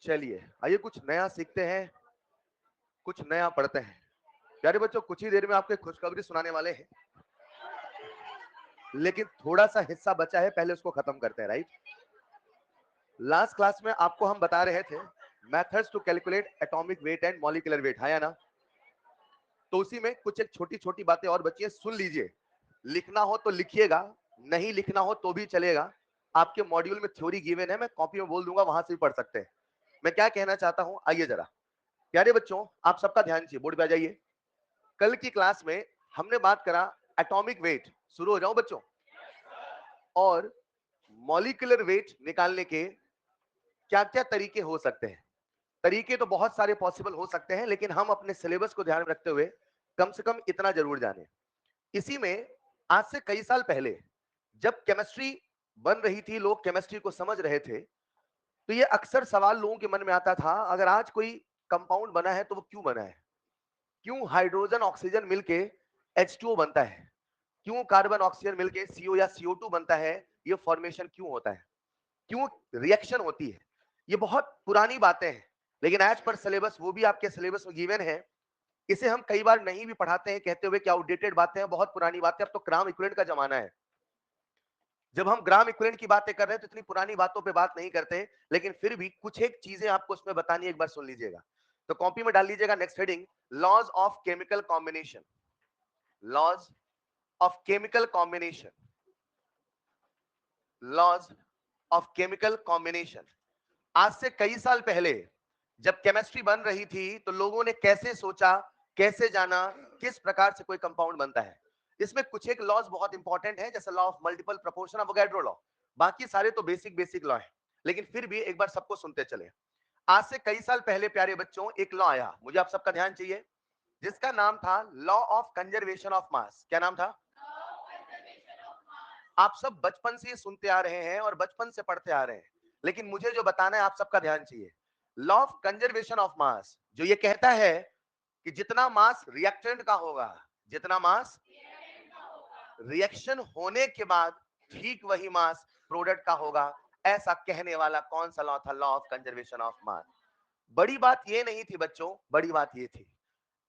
चलिए आइए कुछ नया सीखते हैं, कुछ नया पढ़ते हैं। प्यारे बच्चों, कुछ ही देर में आपको एक खुशखबरी सुनाने वाले हैं, लेकिन थोड़ा सा हिस्सा बचा है, पहले उसको खत्म करते हैं। राइट, लास्ट क्लास में आपको हम बता रहे थे methods to calculate atomic weight and molecular weight, है ना? तो उसी में कुछ एक छोटी छोटी बातें और बची है, सुन लीजिए। लिखना हो तो लिखिएगा, नहीं लिखना हो तो भी चलेगा। आपके मॉड्यूल में थ्योरी गिवन है, मैं कॉपी में बोल दूंगा, वहां से भी पढ़ सकते हैं। मैं क्या कहना चाहता हूं, आइए जरा। प्यारे बच्चों, आप सबका ध्यान चाहिए, बोर्ड पे आ जाइए। कल की क्लास में हमने बात करा एटॉमिक वेट, शुरू हो जाऊं बच्चों, और मॉलिक्यूलर वेट निकालने के क्या क्या तरीके हो सकते हैं। तरीके तो बहुत सारे पॉसिबल हो सकते हैं, लेकिन हम अपने सिलेबस को ध्यान में रखते हुए कम से कम इतना जरूर जाने। इसी में आज से कई साल पहले जब केमिस्ट्री बन रही थी, लोग केमिस्ट्री को समझ रहे थे, तो ये अक्सर सवाल लोगों के मन में आता था, अगर आज कोई कंपाउंड बना है तो वो क्यों बना है? क्यों हाइड्रोजन ऑक्सीजन मिलके H2O बनता है? क्यों कार्बन ऑक्सीजन मिलके CO या CO2 बनता है? ये फॉर्मेशन क्यों होता है? क्यों रिएक्शन होती है? ये बहुत पुरानी बातें हैं, लेकिन एज पर सिलेबस वो भी आपके सिलेबस में गिवन है। इसे हम कई बार नहीं भी पढ़ाते हैं, कहते हुए कि आउटडेटेड बातें हैं, बहुत पुरानी बातें, अब तो ग्राम इक्विवेलेंट का जमाना है। जब हम ग्राम इक्विवेलेंट की बातें कर रहे हैं तो इतनी पुरानी बातों पे बात नहीं करते, लेकिन फिर भी कुछ एक चीजें आपको उसमें बतानी, एक बार सुन लीजिएगा। तो कॉपी में डाल लीजिएगा next heading, laws of chemical combination. Laws of chemical combination, laws of chemical combination. आज से कई साल पहले जब केमिस्ट्री बन रही थी, तो लोगों ने कैसे सोचा, कैसे जाना, किस प्रकार से कोई कंपाउंड बनता है। इसमें कुछ एक लॉज बहुत इंपॉर्टेंट है, जैसे law of multiple proportion, Avogadro law. बाकी सारे तो बेसिक बेसिक लॉ है, लेकिन फिर भी एक बार सबको सुनते चले। आज से कई साल पहले प्यारे बच्चों एक लॉ आया, मुझे आप सबका ध्यान चाहिए, जिसका नाम था law of conservation of mass. क्या नाम था? आप सब बचपन से ये सुनते आ रहे हैं और बचपन से पढ़ते आ रहे हैं, लेकिन मुझे जो बताना है आप सबका ध्यान चाहिए। Law of conservation of mass जो ये कहता है कि जितना मास रिएक्टेंट का होगा, जितना मास रिएक्शन होने के बाद ठीक वही मास प्रोडक्ट का होगा, ऐसा कहने वाला कौन सा लॉ था? Law of conservation of mass. बड़ी बात ये नहीं थी बच्चों, बड़ी बात ये थी,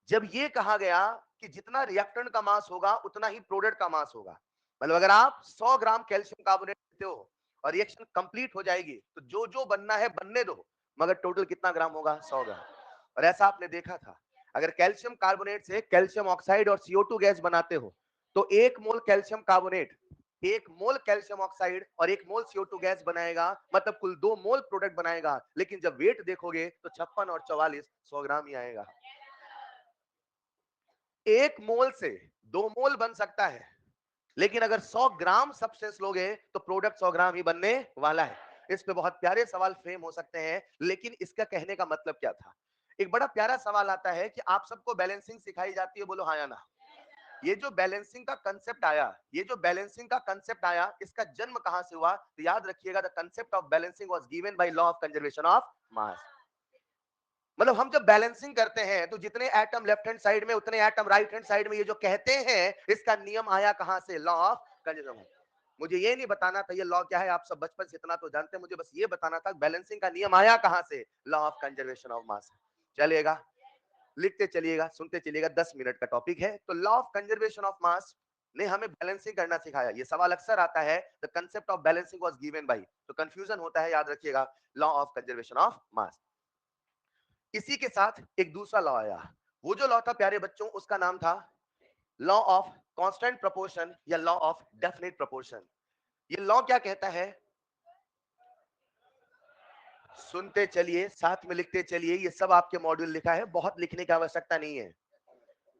जब ये कहा गया कि जितना रिएक्टेंट का मास होगा उतना ही प्रोडक्ट का मास होगा। मतलब अगर आप 100 ग्राम कैल्शियम कार्बोनेट लेते हो और रिएक्शन कंप्लीट हो जाएगी, तो जो जो बनना है बनने दो, मगर टोटल कितना ग्राम होगा? 100 ग्राम। और ऐसा आपने देखा था, अगर कैल्शियम कार्बोनेट से कैल्शियम ऑक्साइड और CO2 गैस बनाते हो, तो 1 मोल कैल्शियम कार्बोनेट 1 मोल कैल्शियम ऑक्साइड और 1 मोल CO2 गैस बनाएगा, मतलब कुल 2 मोल प्रोडक्ट बनाएगा। लेकिन जब वेट देखोगे तो 56 और 44 100 ग्राम ही आएगा। 1 मोल से 2 मोल बन सकता है, लेकिन अगर 100 ग्राम सब्सटेंस लोगे तो प्रोडक्ट 100 ग्राम ही बनने वाला है। इस पे बहुत प्यारे सवाल फ्रेम हो सकते हैं, लेकिन इसका कहने का मतलब क्या था? एक बड़ा प्यारा सवाल आता है कि आप सबको बैलेंसिंग सिखाई जाती है, बोलो हाँ या ना? ये जो बैलेंसिंग का कंसेप्ट आया, ये जो बैलेंसिंग का कंसेप्ट आया, इसका जन्म कहां से हुआ? तो याद रखिएगा, the concept of balancing was given by law of conservation of mass. मतलब हम जब बैलेंसिंग करते हैं तो जितने एटम लेफ्ट हैंड साइड में उतने एटम राइट हैंड साइड में, ये जो कहते हैं, इसका नियम आया कहां से? Law of conservation. मुझे ये नहीं बताना था ये लॉ क्या है, आप सब बचपन से इतना तो जानते हैं, मुझे बस ये बताना था बैलेंसिंग का नियम आया कहां से? Law of conservation of mass. चलेगा, लिखते चलिएगा, सुनते चलिएगा, 10 मिनट का टॉपिक है। तो law of conservation of mass ने हमें बैलेंसिंग करना सिखाया। ये सवाल अक्सर आता है, the concept of balancing was given by, तो कंफ्यूजन होता है, याद रखिएगा, law of conservation of mass. इसी के साथ एक दूसरा लॉ आया, वो जो लॉ था प्यारे बच्चों, उसका नाम था लॉ ऑफ कांस्टेंट प्रोपोर्शन या लॉ ऑफ डेफिनेट प्रोपोर्शन। ये लॉ क्या कहता है? सुनते चलिए, साथ में लिखते चलिए, ये सब आपके मॉड्यूल लिखा है, बहुत लिखने की आवश्यकता नहीं है।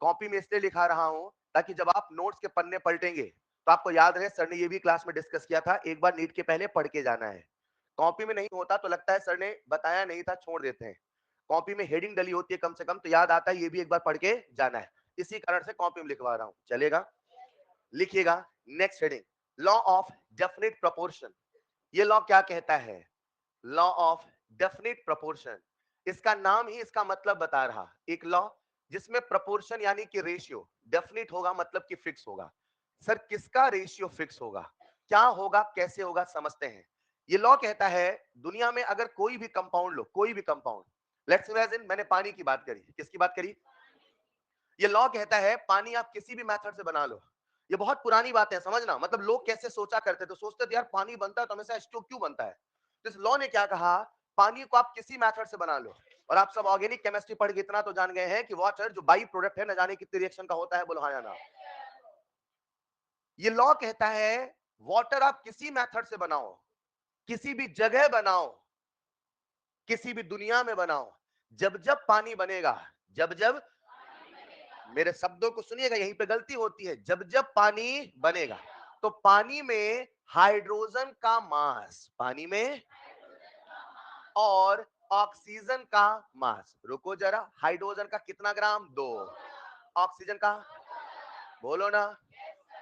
कॉपी में इसलिए लिखा रहा हूं ताकि जब आप नोट्स के पन्ने पलटेंगे तो आपको याद रहे, सर ने ये भी क्लास में डिस्कस किया था, एक बार नीट के पहले पढ़ के जाना है। कॉपी में नहीं होता तो लगता है सर ने बताया नहीं था, छोड़ देते हैं। कॉपी में हेडिंग डली होती है कम से कम, तो याद आता है ये भी एक बार पढ़ के जाना है। इसी कारण से कॉपी में लिखवा रहा हूं, चलेगा? लिखिएगा next heading, law of definite proportion. ये लॉ क्या कहता है? लॉ ऑफ डेफिनेट प्रोपोर्शन, इसका नाम ही इसका मतलब बता रहा। एक लॉ जिसमें प्रोपोर्शन यानी कि रेशियो डेफिनेट होगा, मतलब कि फिक्स होगा। सर किसका रेशियो फिक्स होगा? क्या होगा, कैसे होगा, समझते हैं। ये लॉ कहता है दुनिया में अगर कोई भी कंपाउंड लो, कोई भी कंपाउंड, लेट्स इमेजिन मैंने पानी की बात करी, किसकी बात करी? ये लॉ कहता है पानी आप किसी भी मेथड से बना लो। ये बहुत पुरानी बात है, समझना। मतलब लोग कैसे सोचा करते थे, सोचते थे यार पानी बनता है तो हमेशा H2O क्यों बनता है। तो इस लॉ ने क्या कहा, पानी को आप किसी मेथड से बना लो। और आप सब ऑर्गेनिक केमिस्ट्री पढ़ के इतना तो जान गए हैं कि वाटर जो बाई प्रोडक्ट है, न जाने कितने रिएक्शन का होता है, बोलो हाँ या ना। ये लॉ कहता है वाटर आप किसी मेथड से बनाओ, किसी भी जगह बनाओ, किसी भी दुनिया में बनाओ, जब जब पानी बनेगा, जब जब, मेरे शब्दों को सुनिएगा, यहीं पे गलती होती है, जब जब पानी बनेगा तो पानी में हाइड्रोजन का मास, पानी में, और ऑक्सीजन का मास, रुको जरा, हाइड्रोजन का कितना ग्राम? 2। ऑक्सीजन का, बोलो ना।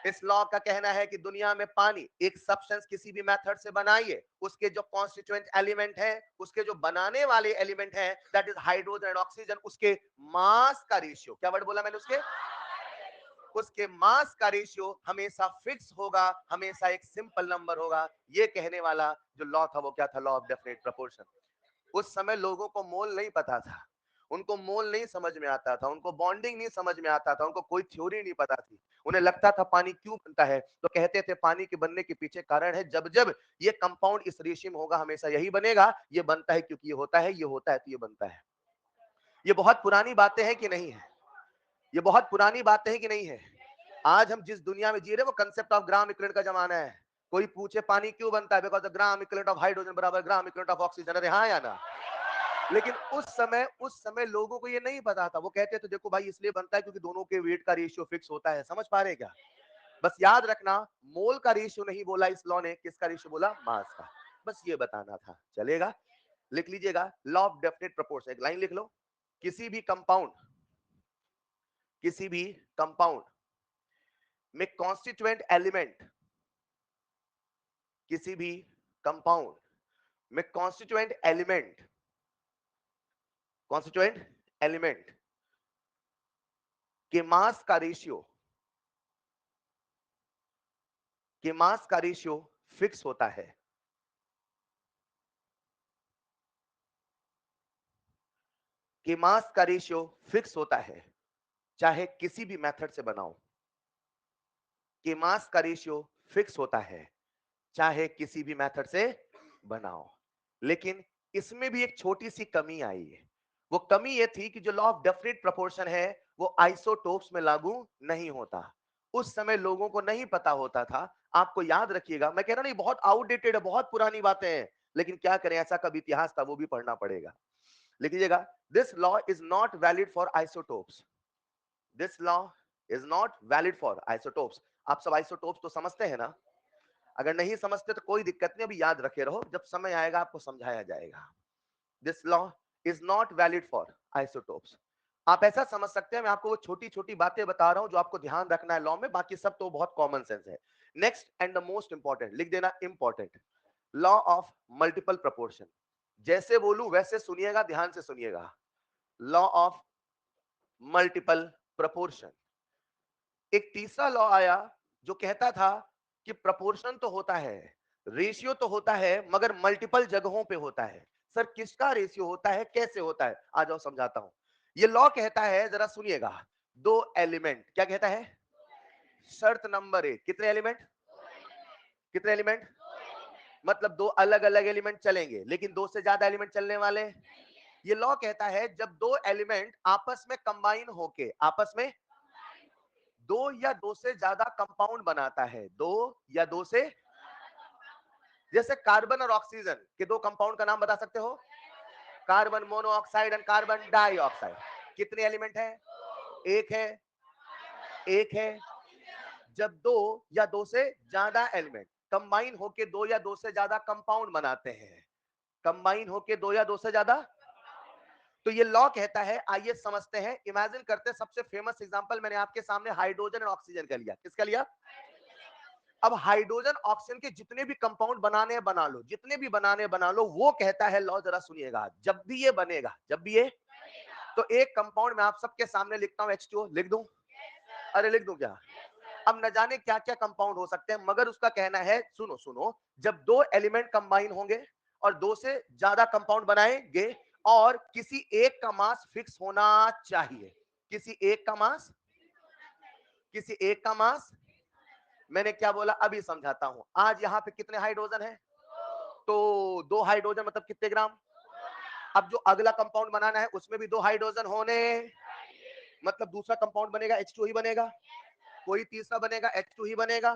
इस लॉ का कहना है कि दुनिया में पानी, एक सब्सटेंस किसी भी मेथड से बनाइए, उसके जो कॉन्स्टिट्यूएंट एलिमेंट है, उसके जो बनाने वाले एलिमेंट हैं, that is hydrogen and oxygen, उसके मास का रेशियो, क्या वर्ड बोला मैंने? उसके मास का रेशियो हमेशा फिक्स होगा, हमेशा एक सिंपल नंबर होगा। ये कहने वाला जो लॉ था वो क्या था? Law of definite proportion. उस समय लोगों को मोल नहीं पता था, उनको मोल नहीं समझ में आता था, उनको बॉन्डिंग नहीं समझ में आता था, उनको कोई थ्योरी नहीं पता थी। उन्हें लगता था पानी क्यों बनता है, तो कहते थे पानी के बनने के पीछे कारण है, जब जब ये कंपाउंड इस रेशियो में होगा हमेशा यही बनेगा। ये बनता है क्योंकि ये होता है, ये होता है तो ये बनता है। ये बहुत पुरानी बातें हैं कि नहीं है? ये बहुत पुरानी बातें हैं कि नहीं है? आज हम जिस दुनिया में जी रहे हैं वो कंसेप्ट ऑफ ग्राम इक्विवेलेंट का जमाना है। कोई पूछे पानी क्यों बनता है, because the gram equivalent of hydrogen बराबर ग्राम इक्विवेलेंट ऑफ ऑक्सीजन। अरे हाँ या ना? लेकिन उस समय लोगों को ये नहीं पता था। वो कहते थे देखो भाई इसलिए बनता है क्योंकि दोनों के वेट का रेशियो फिक्स होता है। समझ पा रहे हैं क्या? बस याद रखना, मोल का रेशियो नहीं बोला इस लॉ ने, किसका रेशियो बोला? मास का। बस ये बताना था, चलेगा? लिख लीजिएगा लॉ ऑफ डेफिनेट प्रोपोर्शन, एक लाइन लिख लो। किसी भी कंपाउंड, किसी भी कंपाउंड में कॉन्स्टिट्यूएंट एलिमेंट, किसी भी कंपाउंड में कॉन्स्टिट्यूएंट एलिमेंट के मास का रेशियो, फिक्स होता है। कि मास का रेशियो फिक्स होता है, चाहे किसी भी मेथड से बनाओ। कि मास का रेशियो फिक्स होता है, चाहे किसी भी मेथड से बनाओ। लेकिन इसमें भी एक छोटी सी कमी आई है। वो कमी ये थी कि जो लॉ ऑफ डेफिनेट प्रोपोर्शन है वो आइसोटोप्स में लागू नहीं होता। उस समय लोगों को नहीं पता होता था। आपको याद रखिएगा, मैं कह रहा नहीं बहुत आउटडेटेड है, बहुत पुरानी बातें हैं, लेकिन क्या करें, ऐसा कभी इतिहास था, वो भी पढ़ना पड़ेगा। लिख लीजिएगा, this law is not valid for isotopes. This law is not valid for isotopes. आप सब आइसोटोप्स तो समझते हैं ना? अगर नहीं समझते तो कोई दिक्कत नहीं, अभी याद रखे रहो, जब समय आएगा आपको समझाया जाएगा। This law is not valid for isotopes. आप ऐसा समझ सकते हैं, मैं आपको वो छोटी छोटी बातें बता रहा हूं जो आपको ध्यान रखना है लॉ में, बाकी सब तो बहुत कॉमन सेंस है। Next and the most important, लिख देना important, law of multiple proportion. जैसे बोलूं वैसे सुनिएगा, ध्यान से सुनिएगा। Law of multiple proportion. एक तीसरा लॉ आया जो कहता था कि प्रपोर्शन तो होता है, रेशियो तो होता है, मगर मल्टीपल जगहों पे होता है। सर किसका रेशियो होता है, कैसे होता है? आ जाओ समझाता हूं। ये लॉ कहता है, जरा सुनिएगा, दो एलिमेंट, क्या कहता है? शर्त नंबर एक, कितने एलिमेंट? कितने एलिमेंट? मतलब दो अलग अलग एलिमेंट चलेंगे, लेकिन दो से ज्यादा एलिमेंट चलने वाले। ये लॉ कहता है जब दो एलिमेंट आपस में कंबाइन होके, आपस में दो या दो से ज्यादा कंपाउंड बनाता है, दो या दो से, जैसे कार्बन और ऑक्सीजन के दो कंपाउंड का नाम बता सकते हो? Carbon monoxide and carbon dioxide. कितने एलिमेंट है? एक है, एक है। जब दो या दो से ज्यादा एलिमेंट कंबाइन होके दो या दो से ज्यादा कंपाउंड बनाते हैं, कंबाइन होके दो या दो से ज्यादा, तो ये लॉ कहता है, आइए समझते हैं, इमेजिन करते हैं, सबसे फेमस एग्जांपल मैंने आपके सामने हाइड्रोजन और ऑक्सीजन का लिया। किसका लिया? अब हाइड्रोजन ऑक्सीजन के जितने भी कंपाउंड बनाने हैं बना लो, जितने भी बनाने हैं बना लो। वो कहता है लॉ, जरा सुनिएगा, जब भी ये बनेगा, जब भी ये, तो एक कंपाउंड मैं आप सबके सामने लिखता हूं, H2O लिख दूं? अरे लिख दूं क्या? अब न जाने क्या क्या कंपाउंड हो सकते हैं, मगर उसका कहना है, सुनो सुनो, जब दो एलिमेंट कंबाइन होंगे और दो से ज्यादा कंपाउंड बनाएंगे और किसी एक का मास फिक्स होना चाहिए, किसी एक का मास, किसी एक का मास, मैंने क्या बोला अभी समझाता हूं। आज यहां पे कितने हाइड्रोजन है? तो दो हाइड्रोजन मतलब कितने ग्राम? अब जो अगला कंपाउंड बनाना है उसमें भी दो हाइड्रोजन होने, मतलब दूसरा कंपाउंड बनेगा H2 ही बनेगा, कोई तीसरा बनेगा H2 ही बनेगा,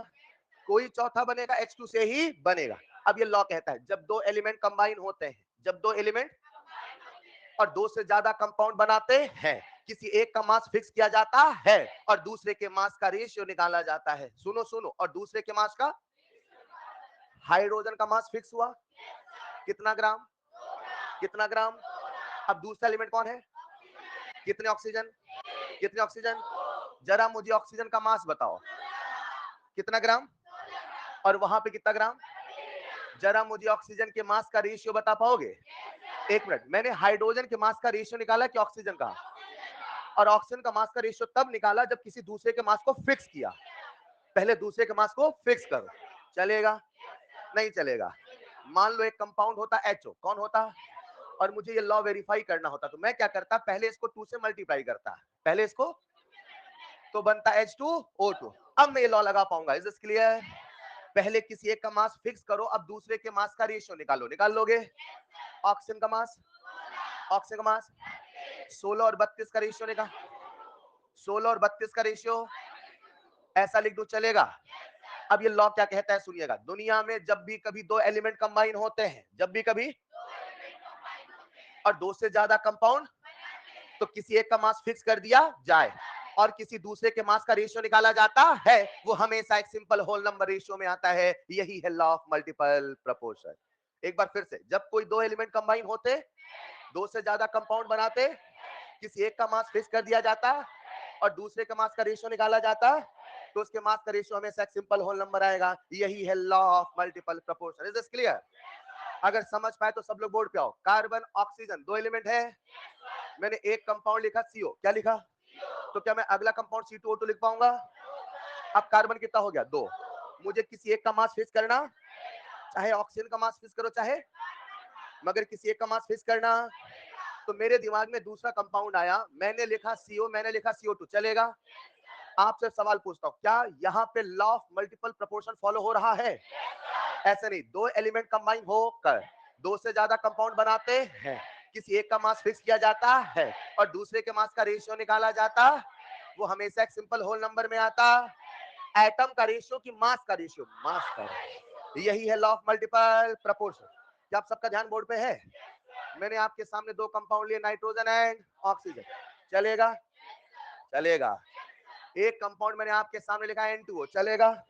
कोई चौथा बनेगा H2 से ही बनेगा। अब ये लॉ कहता है जब दो एलिमेंट कंबाइन होते हैं, जब दो एलिमेंट और दो से ज्यादा कंपाउंड बनाते हैं, किसी एक का मास फिक्स किया जाता है और दूसरे के मास का रेशियो निकाला जाता है। सुनो सुनो, और दूसरे के मास का, हाइड्रोजन का मास फिक्स हुआ कितना ग्राम, कितना ग्राम। अब दूसरा एलिमेंट कौन है? कितने ऑक्सीजन, कितने ऑक्सीजन? जरा मुझे ऑक्सीजन का मास बताओ, कितना ग्राम, और वहां पे कितना ग्राम? जरा मुझे ऑक्सीजन के मास का रेशियो बता पाओगे? एक मिनट, मैंने हाइड्रोजन के मास का रेशियो निकाला कि ऑक्सीजन का? और ऑक्सीजन का मास का रेशियो तब निकाला जब किसी दूसरे के मास को फिक्स किया। पहले दूसरे के मास को फिक्स करो, चलेगा? नहीं चलेगा। मान लो एक कंपाउंड होता HO, कौन होता? और मुझे ये लॉ वेरीफाई करना होता तो मैं क्या करता, पहले इसको 2 से मल्टीप्लाई करता, पहले इसको, तो बनता H2O2। अब मैं ये लॉ लगा पाऊंगा, इज दिस क्लियर? पहले किसी एक का मास फिक्स करो, अब दूसरे के मास का रेशियो निकालो, निकाल लोगे? ऑक्सीजन का मास, ऑक्सीजन का मास 16 और 32 का रेशियो निकाल, 16 और 32 का रेशियो, ऐसा लिख दो, चलेगा? अब ये लॉ क्या कहता है सुनिएगा, दुनिया में जब भी कभी दो एलिमेंट कंबाइन होते हैं, जब भी कभी, और दो से ज्यादा कंपाउंड, तो किसी एक का मास फिक्स कर दिया जाए और किसी दूसरे के मास का रेशियो निकाला जाता है, वो हमेशा एक सिंपल होल नंबर रेशियो में आता है। यही है लॉ ऑफ मल्टीपल प्रोपोर्शन। एक बार फिर से, जब कोई दो एलिमेंट कंबाइन होते, दो से ज्यादा कंपाउंड बनाते, किसी एक का मास फिक्स कर दिया जाता और दूसरे के मास का रेशियो निकाला जाता, तो उसके मास का रेशियो हमेशा एक सिंपल होल नंबर आएगा। यही है law of multiple proportion. Is this clear? अगर समझ पाए तो सब लोग बोर्ड पे आओ। कार्बन ऑक्सीजन दो एलिमेंट है, मैंने एक कंपाउंड लिखा CO, क्या लिखा? तो क्या मैं अगला कंपाउंड C2O2 लिख पाऊंगा? अब कार्बन कितना हो गया? 2। मुझे किसी एक का मास फिक्स करना, चाहे ऑक्सीजन का मास फिक्स करो चाहे, मगर किसी एक का मास फिक्स करना, तो मेरे दिमाग में दूसरा कंपाउंड आया, मैंने लिखा CO, मैंने लिखा CO2, चलेगा? आपसे सवाल पूछता हूं, क्या यहाँ पे law of multiple proportion follow हो रहा है? ऐसे नहीं, दो एलिमेंट कंबाइन होकर दो से ज्यादा कंपाउंड बनाते हैं, किसी एक का मास फिक्स किया जाता है और दूसरे के मास का रेशियो निकाला जाता, वो हमेशा एक सिंपल होल नंबर में आता। एटम का रेशियो की मास का रेशियो, मास का रेशियो। यही है लॉ ऑफ मल्टीपल प्रोपोर्शन। क्या आप सबका ध्यान बोर्ड पे है? मैंने आपके सामने दो कंपाउंड लिए, नाइट्रोजन एंड ऑक्सीजन, चलेगा? चलेगा। एक कंपाउंड मैंने आपके सामने लिखा N2O, चलेगा?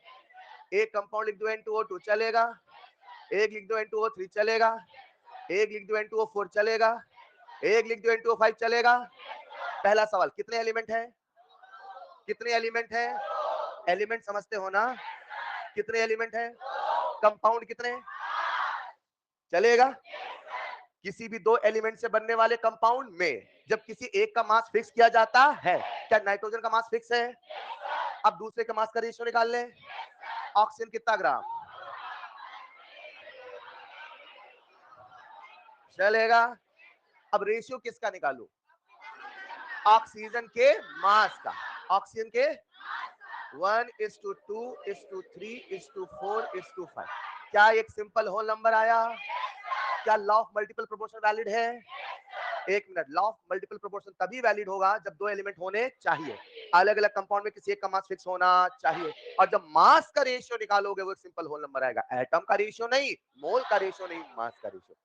एक कंपाउंड लिख दो N2O2, चलेगा? एक लिख दो N2O3, चलेगा? एक लिख दो N2O4, चलेगा? एक लिख दो N2O5, चलेगा? पहला सवाल, कितने एलिमेंट है? कितने एलिमेंट है? एलिमेंट समझते हो ना? कितने एलिमेंट है? कंपाउंड कितने? चलेगा? किसी भी दो एलिमेंट से बनने वाले कंपाउंड में जब किसी एक का मास फिक्स किया जाता है, क्या नाइट्रोजन का मास फिक्स है? अब दूसरे का मास का रेशियो निकाल लें। ऑक्सीजन कितना ग्राम? चलेगा? अब रेशियो किसका निकालू? ऑक्सीजन के मास का। ऑक्सीजन के 1:2:3:4:5। क्या एक सिंपल होल नंबर आया? क्या law of multiple proportion valid है? एक minute, law of multiple proportion तभी वैलिड होगा जब दो एलिमेंट होने चाहिए, अलग अलग कंपाउंड में किसी एक का मास फिक्स होना चाहिए, और जब मास का रेशियो निकालोगे वो एक सिंपल होल नंबर आएगा। एटम का रेशियो नहीं, मोल का रेशियो नहीं, मास का रेशियो।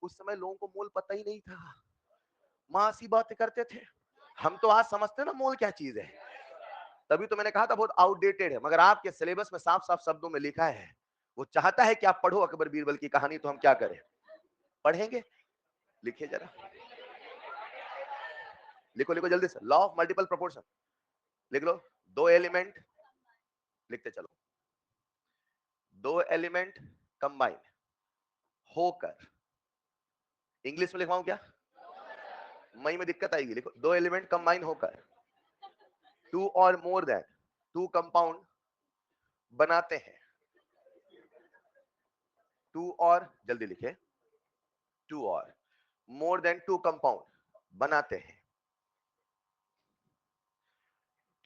उस समय लोगों को मोल पता ही नहीं था, मास ही बातें करते थे। हम तो आज समझते ना मोल क्या चीज है, तभी तो मैंने कहा था बहुत आउटडेटेड है, मगर आपके सिलेबस में साफ साफ शब्दों में लिखा है। वो चाहता है कि आप पढ़ो अकबर बीरबल की कहानी, तो हम क्या करें? पढ़ेंगे? लिखिए जरा, लिखो लिखो जल्दी से, लॉ ऑफ मल्टीपल प्रोपोर्शन लिख लो। दो एलिमेंट, लिखते चलो, दो एलिमेंट कंबाइन होकर, इंग्लिश में लिखवाऊं क्या? मई में दिक्कत आएगी, लिखो दो एलिमेंट कंबाइन होकर, टू और मोर देन टू कंपाउंड बनाते हैं। टू और, जल्दी लिखे, टू और, मोर देन टू कंपाउंड बनाते हैं।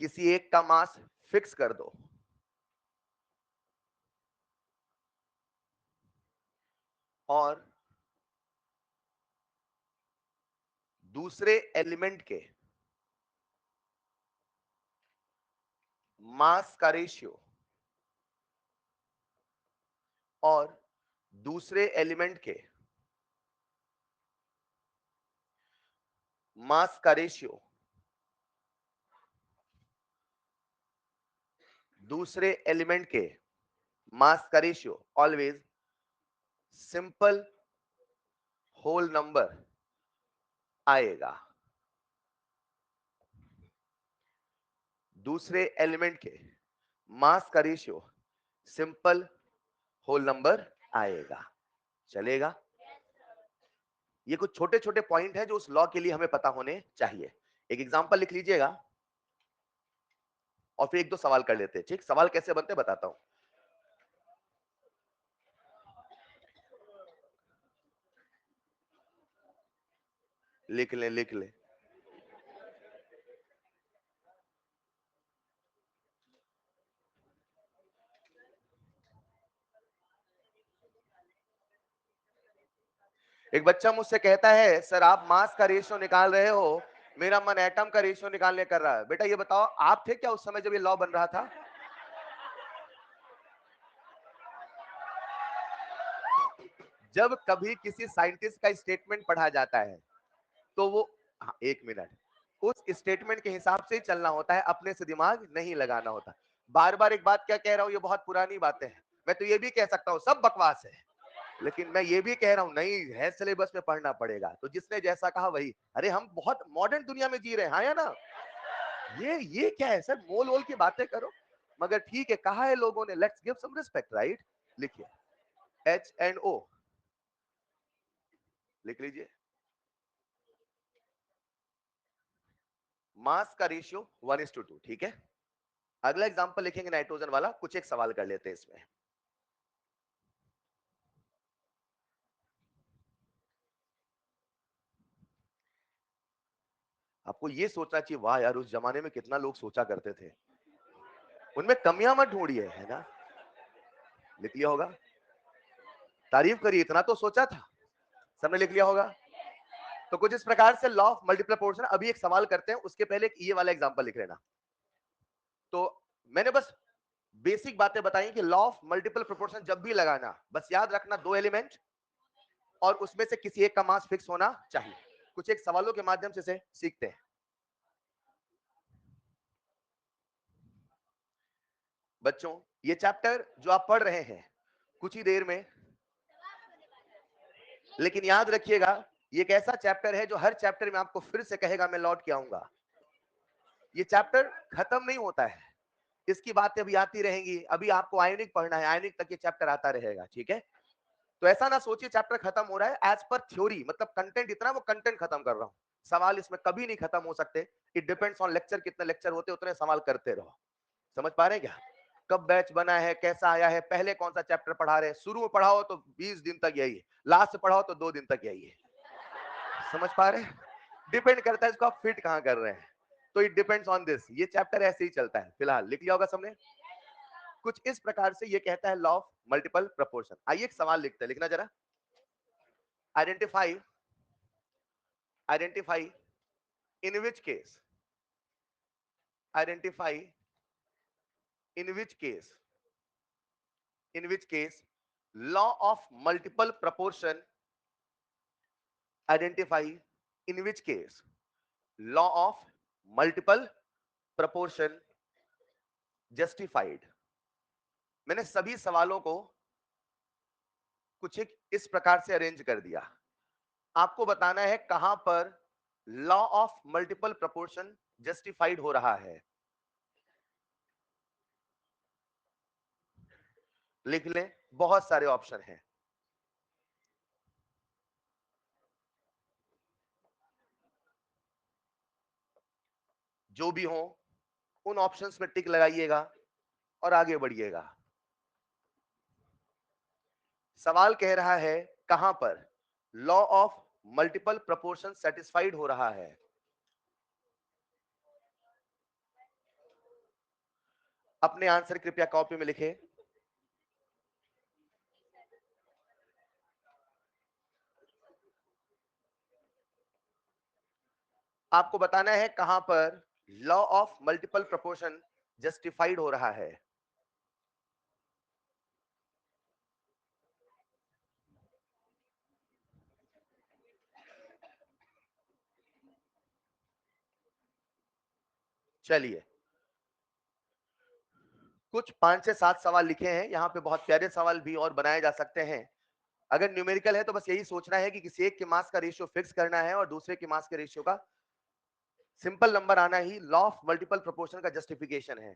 किसी एक का मास फिक्स कर दो और दूसरे एलिमेंट के मास का रेशियो और दूसरे एलिमेंट के मास का रेशियो दूसरे एलिमेंट के मास का ratio always simple whole number आएगा। दूसरे एलिमेंट के मास का रेशियो सिंपल होल नंबर आएगा। चलेगा? ये कुछ छोटे छोटे पॉइंट हैं जो उस लॉ के लिए हमें पता होने चाहिए। एक एग्जांपल लिख लीजिएगा और फिर एक दो सवाल कर लेते हैं। ठीक, सवाल कैसे बनते हैं बताता हूं। लिख लें, लिख लें। एक बच्चा मुझसे कहता है, सर आप मास का रेशियो निकाल रहे हो, मेरा मन एटम का रेशियो निकालने कर रहा है। बेटा ये बताओ, आप थे क्या उस समय जब ये लॉ बन रहा था? जब कभी किसी साइंटिस्ट का स्टेटमेंट पढ़ा जाता है तो वो, हाँ एक मिनट, उस स्टेटमेंट के हिसाब से ही चलना होता है, अपने से दिमाग नहीं लगाना होता। बार बार एक बात क्या कह रहा हूं, ये बहुत पुरानी बातें हैं। मैं तो ये भी कह सकता हूं सब बकवास है, लेकिन मैं ये भी कह रहा हूं नहीं है, सिलेबस में पढ़ना पड़ेगा। तो जिसने जैसा कहा वही, अरे हम बहुत मॉडर्न दुनिया में जी रहे हैं, हाँ या ना? ये क्या है सर, मोल वोल की बातें करो। मगर ठीक है, कहा है लोगों ने, let's give some respect, right? लिखिए, एच एंड ओ, लिख लीजिए। मास का रेशियो 1:2, ठीक है। अगला एग्जांपल लिखेंगे नाइट्रोजन वाला, कुछ एक सवाल कर लेते हैं इसमें। आपको ये सोचना चाहिए, वाह यार उस जमाने में कितना लोग सोचा करते थे, उनमें कमियां मत ढूंढिए, है ना? लिख लिया होगा, तारीफ करिए, इतना तो सोचा था। सबने लिख लिया होगा। तो कुछ इस प्रकार से लॉ ऑफ मल्टीपल प्रोपोर्शन। अभी एक सवाल करते हैं, उसके पहले एक ये वाला एग्जांपल लिख लेना। तो मैंने बस बेसिक बातें बताई कि लॉ ऑफ मल्टीपल प्रोपोर्शन जब भी लगाना, बस याद रखना दो एलिमेंट और उसमें से किसी एक का मास फिक्स होना चाहिए। कुछ एक सवालों के माध्यम से इसे सीखते हैं। बच्चों, ये चैप्टर जो आप पढ़ रहे हैं कुछ ही देर में, लेकिन याद रखिएगा ये एक ऐसा चैप्टर है जो हर चैप्टर में आपको फिर से कहेगा मैं लौट के आऊंगा। ये चैप्टर खत्म नहीं होता है, इसकी बातें अभी आती रहेंगी। अभी आपको आयनिक पढ़ना है, आयनिक तक ये चैप्टर आता रहेगा, ठीक है? तो ऐसा ना सोचिए चैप्टर खत्म हो रहा है, एज पर थ्योरी, मतलब कंटेंट इतना, वो कंटेंट खत्म कर रहा हूं। सवाल इसमें कभी नहीं खत्म हो सकते। इट डिपेंड्स ऑन लेक्चर, कितने लेक्चर होते उतने सवाल करते रहो। समझ पा रहे हैं क्या? कब बैच बना है, कैसा आया है, पहले कौन सा चैप्टर पढ़ा रहे हैं, शुरू में पढ़ाओ तो 20 दिन तक यही है, लास्ट में पढ़ाओ तो 2 दिन तक यही है। समझ पा रहे हैं? डिपेंड करता है इसको आप फिट कहां कर रहे हैं। तो इट डिपेंड्स ऑन दिस, ये चैप्टर ऐसे ही चलता है। फिलहाल लिख लिया होगा सबने। कुछ इस प्रकार से ये कहता है लॉ ऑफ मल्टीपल प्रोपोर्शन। आइए एक सवाल लिखते हैं, लिखना जरा। Identify, identify in which case, identify in which case, in which case law of multiple proportion, identify in which case law of multiple proportion justified. मैंने सभी सवालों को कुछ एक इस प्रकार से अरेंज कर दिया। आपको बताना है कहां पर law of multiple proportion justified हो रहा है। लिख लें, बहुत सारे ऑप्शन हैं। जो भी हो उन ऑप्शंस में टिक लगाइएगा और आगे बढ़िएगा। सवाल कह रहा है कहां पर law of multiple proportion satisfied हो रहा है। अपने आंसर कृपया कॉपी में लिखें। आपको बताना है कहां पर law of multiple proportion justified हो रहा है। चलिए, कुछ 5 से 7 सवाल लिखे हैं, यहाँ पे बहुत प्यारे सवाल भी और बनाए जा सकते हैं। अगर न्यूमेरिकल है तो बस यही सोचना है कि किसी एक के मास का रेशियो फिक्स करना है और दूसरे के मास के रेशियो का सिंपल नंबर आना ही लॉ ऑफ मल्टीपल प्रोपोर्शन का जस्टिफिकेशन है।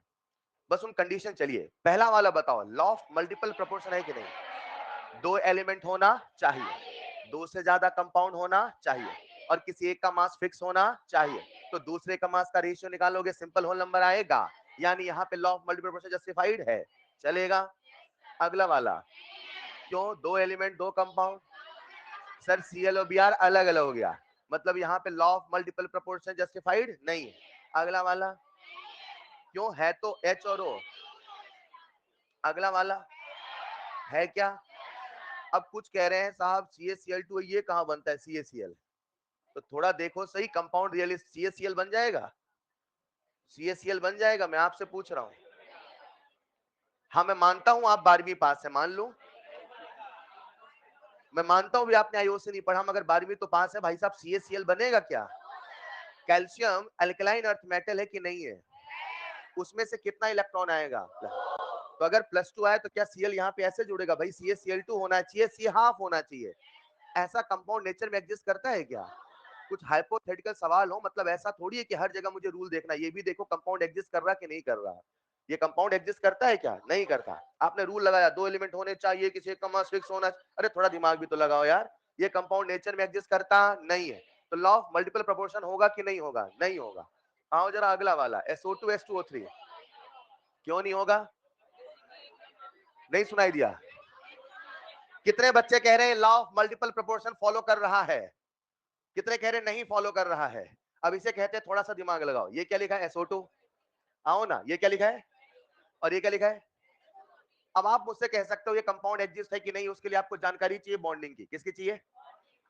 बस उन कंडीशन चलिए, पहला वाला बताओ, लॉ ऑफ मल्टीपल प्रोपोर्शन है कि नहीं? 2 एलिमेंट होना चाहिए, 2 से ज्यादा कंपाउंड होना चाहिए और किसी एक का मास फिक्स होना चाहिए। तो दूसरे का मास का रेशियो निकालोगे, सिंपल होल नंबर आएगा, यानी यहाँ पे law of multiple proportion justified है। चलेगा। अगला वाला, क्यों 2 एलिमेंट 2 कंपाउंड? सर Cl और Br अलग अलग हो गया, मतलब यहाँ पे law of multiple proportion justified नहीं है। अगला वाला, क्यों है तो H और O। अगला वाला है क्या? अब कुछ कह रहे हैं साहब CaCl2 ये कहां बनता है CaCl, तो थोड़ा देखो सही, कंपाउंड रियलिस्ट CaCl बन जाएगा? CaCl बन जाएगा, मैं आपसे पूछ रहा हूं। हाँ मैं मानता हूं आप 12वीं पास है, मान लूं, मैं मानता हूं भी आपने आईओ से नहीं पढ़ा, मगर 12वीं तो पास है भाई साहब। CaCl बनेगा क्या? कैल्शियम अल्कलाइन अर्थ मेटल है कि नहीं है? उसमें से कितना इलेक्ट्रॉन आएगा? तो अगर +2 आए तो क्या Cl यहाँ पे ऐसे जुड़ेगा? भाई CaCl2 होना चाहिए, C हाफ होना चाहिए। ऐसा कंपाउंड नेचर में एग्जिस्ट करता है क्या? कुछ हाइपोथेटिकल सवाल हो, मतलब ऐसा थोड़ी है कि हर जगह मुझे रूल देखना, ये भी देखो कंपाउंड एग्जिस्ट कर रहा है कि नहीं कर रहा। ये कंपाउंड एग्जिस्ट करता है क्या? नहीं करता। आपने रूल लगाया 2 एलिमेंट होने चाहिए, किसी एक का मास फिक्स होना, अरे थोड़ा दिमाग भी तो लगाओ यार। ये कंपाउंड नेचर में एग्जिस्ट करता नहीं है, तो लॉ ऑफ मल्टीपल प्रोपोर्शन होगा कि नहीं होगा? नहीं होगा। आओ जरा अगला वाला, SO2 H2O3, क्यों नहीं होगा? नहीं सुनाई दिया? कितने बच्चे कह रहे हैं law of multiple proportion follow कर रहा है? कितने कह रहे नहीं फॉलो कर रहा है? अब इसे कहते हैं थोड़ा सा दिमाग लगाओ। ये क्या लिखा है? SO2। आओ ना, ये क्या लिखा है और ये क्या लिखा है? अब आप मुझसे कह सकते हो ये कंपाउंड एग्जिस्ट है कि नहीं, उसके लिए आपको जानकारी चाहिए बॉन्डिंग की। किसकी चाहिए?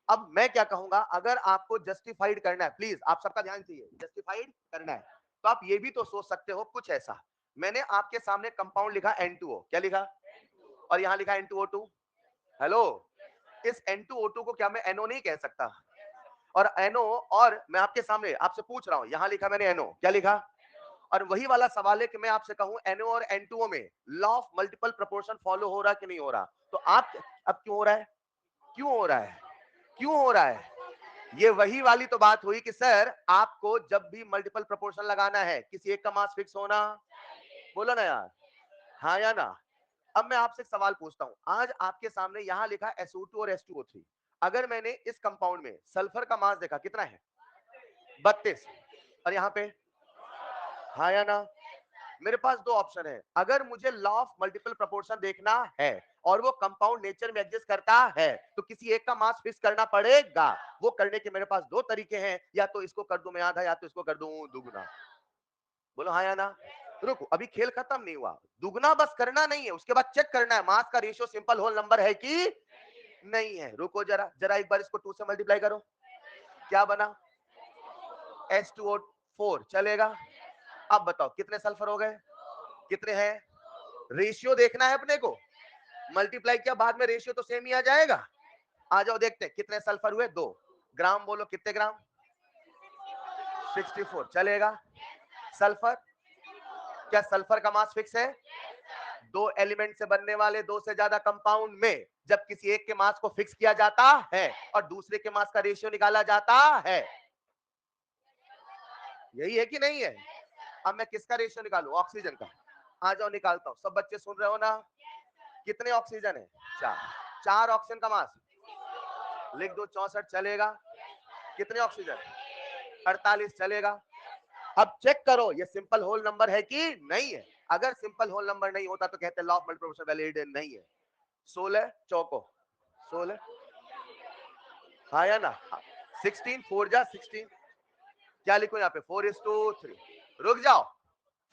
अब मैं क्या कहूंगा, अगर आपको जस्टिफाइड करना है, प्लीज आप सबका ध्यान चाहिए, जस्टिफाइड करना है तो आप ये भी तो सोच सकते हो कुछ ऐसा। मैंने आपके सामने कंपाउंड लिखा N2O, क्या लिखा? और यहां लिखा N2O2। हेलो, इस N2O2 को क्या मैं NO नहीं कह सकता? और NO, और मैं आपके सामने आपसे पूछ रहा हूं, यहां लिखा मैंने NO, क्या लिखा? और वही वाला सवाल है कि मैं आपसे कहूं NO और N2O में law of multiple proportion follow हो रहा कि नहीं हो रहा? तो आप, अब क्यों हो रहा है? क्यों हो रहा है? क्यों हो रहा है? ये वही वाली तो बात हुई कि सर आपको जब भी मल्टीपल प्रोपोर्शन लगाना है, किसी एक का मास फिक्स होना, बोलो ना यार, हाँ या ना? अब मैं आपसे एक सवाल पूछता हूं, आज आपके सामने यहां लिखा SO2 और H2O3, अगर मैंने इस कंपाउंड में सल्फर का मास देखा कितना है? 32, और यहाँ पे, हाँ या ना? मेरे पास दो ऑप्शन है, अगर मुझे लॉ ऑफ मल्टीपल प्रोपोर्शन देखना है और वो कंपाउंड नेचर में एग्जिस्ट करता है तो किसी एक का मास फिक्स करना पड़ेगा। वो करने के मेरे पास दो तरीके हैं, या तो इसको कर दूं मैं आधा, या तो इसको कर दूं दुगना। बोलो हाँ या ना? रुको, अभी खेल खत्म नहीं हुआ। दुगना बस करना नहीं है, उसके बाद चेक करना है मास का रेशियो सिंपल होल नंबर है कि नहीं है। रुको जरा जरा, एक बार इसको 2 से मल्टीप्लाई करो, क्या बना? H2O4 चलेगा। अब बताओ कितने सल्फर हो गए? कितने हैं? रेशियो देखना है अपने को, मल्टीप्लाई किया बाद में रेशियो तो सेम ही आ जाएगा। आ जाओ देखते हैं कितने सल्फर हुए। 2 ग्राम, बोलो कितने ग्राम? 64 चलेगा। सल्फर, क्या सल्फर का मास फिक्स है? दो एलिमेंट से बनने वाले दो से ज्यादा कंपाउंड में जब किसी एक के मास को फिक्स किया जाता है और दूसरे के मास का रेशियो निकाला जाता है, यही है कि नहीं है? अब मैं किसका रेशियो निकालूं? ऑक्सीजन का। आ जाओ निकालता हूं, सब बच्चे सुन रहे हो ना? कितने ऑक्सीजन है? 4। 4 ऑक्सीजन का मास लिख दो 64 चलेगा। कितने ऑक्सीजन? 48 चलेगा। अब चेक करो ये सिंपल होल नंबर है कि नहीं है। अगर सिंपल होल नंबर नहीं होता तो कहते लॉ ऑफ मल्टीप्लिकेशन वैलिड नहीं है। 16 चौको 16, हाँ या ना? 16 4 जा 16, क्या लिखो यहाँ पे 4:3। रुक जाओ,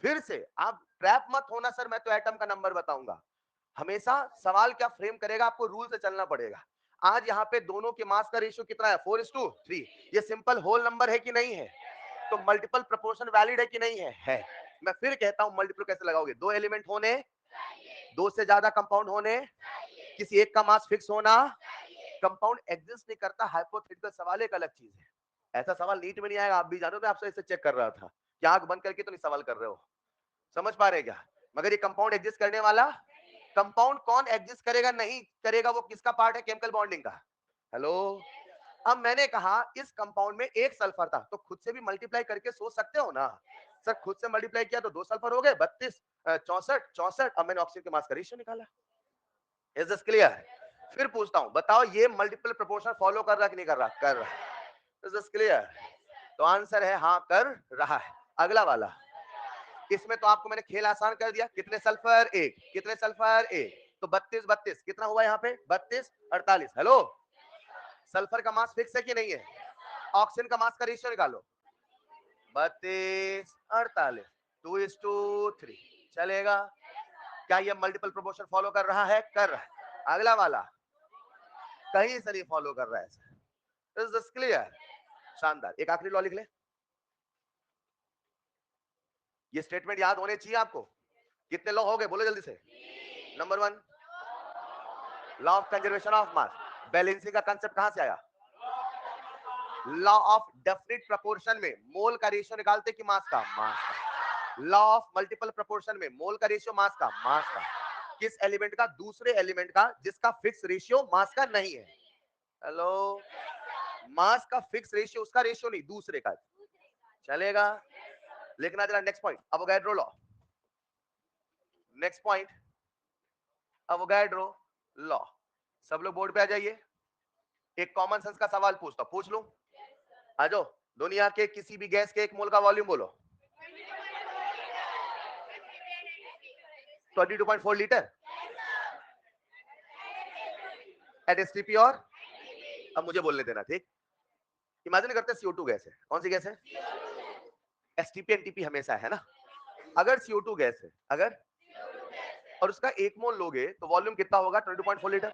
फिर से आप ट्रैप मत होना सर, मैं तो एटम का नंबर बताऊंगा। हमेशा सवाल क्या फ्रेम करेगा, आपको रूल से चलना पड़ेगा। आज यहाँ पे दोनों के मास का रेशियो कितना है? 4:3। ये सिंपल होल नंबर है कि नहीं है? तो मल्टीपल प्रोपोर्शन वैलिड है कि नहीं है? मैं फिर कहता हूं मल्टीपल कैसे लगाओगे? दो एलिमेंट होने, दो से ज्यादा कंपाउंड होने, किसी एक का मास फिक्स होना, कंपाउंड एग्जिस्ट नहीं करता। हाइपोथेटिकल सवाल एक अलग चीज है, ऐसा सवाल नीट में नहीं आएगा, आप भी जानो। मैं आपसे इसे चेक कर रहा था कि आंख बंद करके तो नहीं सवाल कर रहे हो, समझ पा रहे क्या? मगर ये कंपाउंड एग्जिस्ट करने वाला, कंपाउंड कौन एग्जिस्ट करेगा नहीं करेगा, वो किसका पार्ट है? केमिकल बॉन्डिंग का। हेलो, अब मैंने कहा इस कंपाउंड में एक सल्फर था, तो खुद से भी मल्टीप्लाई करके सोच सकते हो ना सर। खुद से मल्टीप्लाई किया तो दो सल्फर हो गए, 32 64 64। अब मैंने ऑक्सीजन के मास का रेशियो निकाला। Is this clear? फिर पूछता हूं, बताओ ये मल्टीपल प्रोपोर्शन फॉलो कर रहा कि नहीं कर रहा? कर रहा है। Is this clear? तो आंसर है हाँ, कर रहा है। अगला वाला, इसमें तो आपको मैंने खेल आसान कर दिया। कितने सल्फर? एक। कितने सल्फर? एक। तो 32 32 कितना हुआ यहाँ पे? 32 48। हेलो, सल्फर का मास फिक्स है कि नहीं है? ऑक्सीजन का मास का रेशियो निकालो, 32 48, 2:3। चलेगा? क्या ये मल्टीपल प्रोपोर्शन फॉलो कर रहा है? कर रहा है। अगला वाला कहीं से नहीं फॉलो कर रहा है। Is this clear? शानदार। एक आखिरी लॉ लिख ले, ये स्टेटमेंट याद होने चाहिए आपको। कितने लॉ हो गए बोलो जल्दी से? Number 1, law of conservation of mass. Balancing का कंसेप्ट कहां से आया? लॉ ऑफ डेफिनिट प्रोपोर्शन में मोल का रेशियो निकालते कि मास का? मास का। लॉ ऑफ मल्टीपल प्रोपोर्शन में मोल का रेशियो मास का? मास का। किस एलिमेंट का? दूसरे एलिमेंट का जिसका फिक्स रेशियो मास का नहीं है। हेलो, मास का फिक्स रेशियो, उसका रेशियो नहीं, दूसरे का। चलेगा? लिखना जरा next point, Avogadro law. Next point, Avogadro law. सब लोग बोर्ड पे आ जाइए। एक कॉमन सेंस का सवाल पूछता, पूछ लूं? आ जाओ। दुनिया के किसी भी गैस के एक मोल का वॉल्यूम बोलो। 22.4 लीटर एट एसटीपी। और अब मुझे बोलने देना, ठीक? इमेजिन करते हैं CO2 गैस है। कौन सी गैस है? एसटीपी एनटीपी हमेशा है ना। अगर CO2 गैस है, अगर, और उसका एक मोल लोगे तो वॉल्यूम कितना होगा? 22.4 लीटर।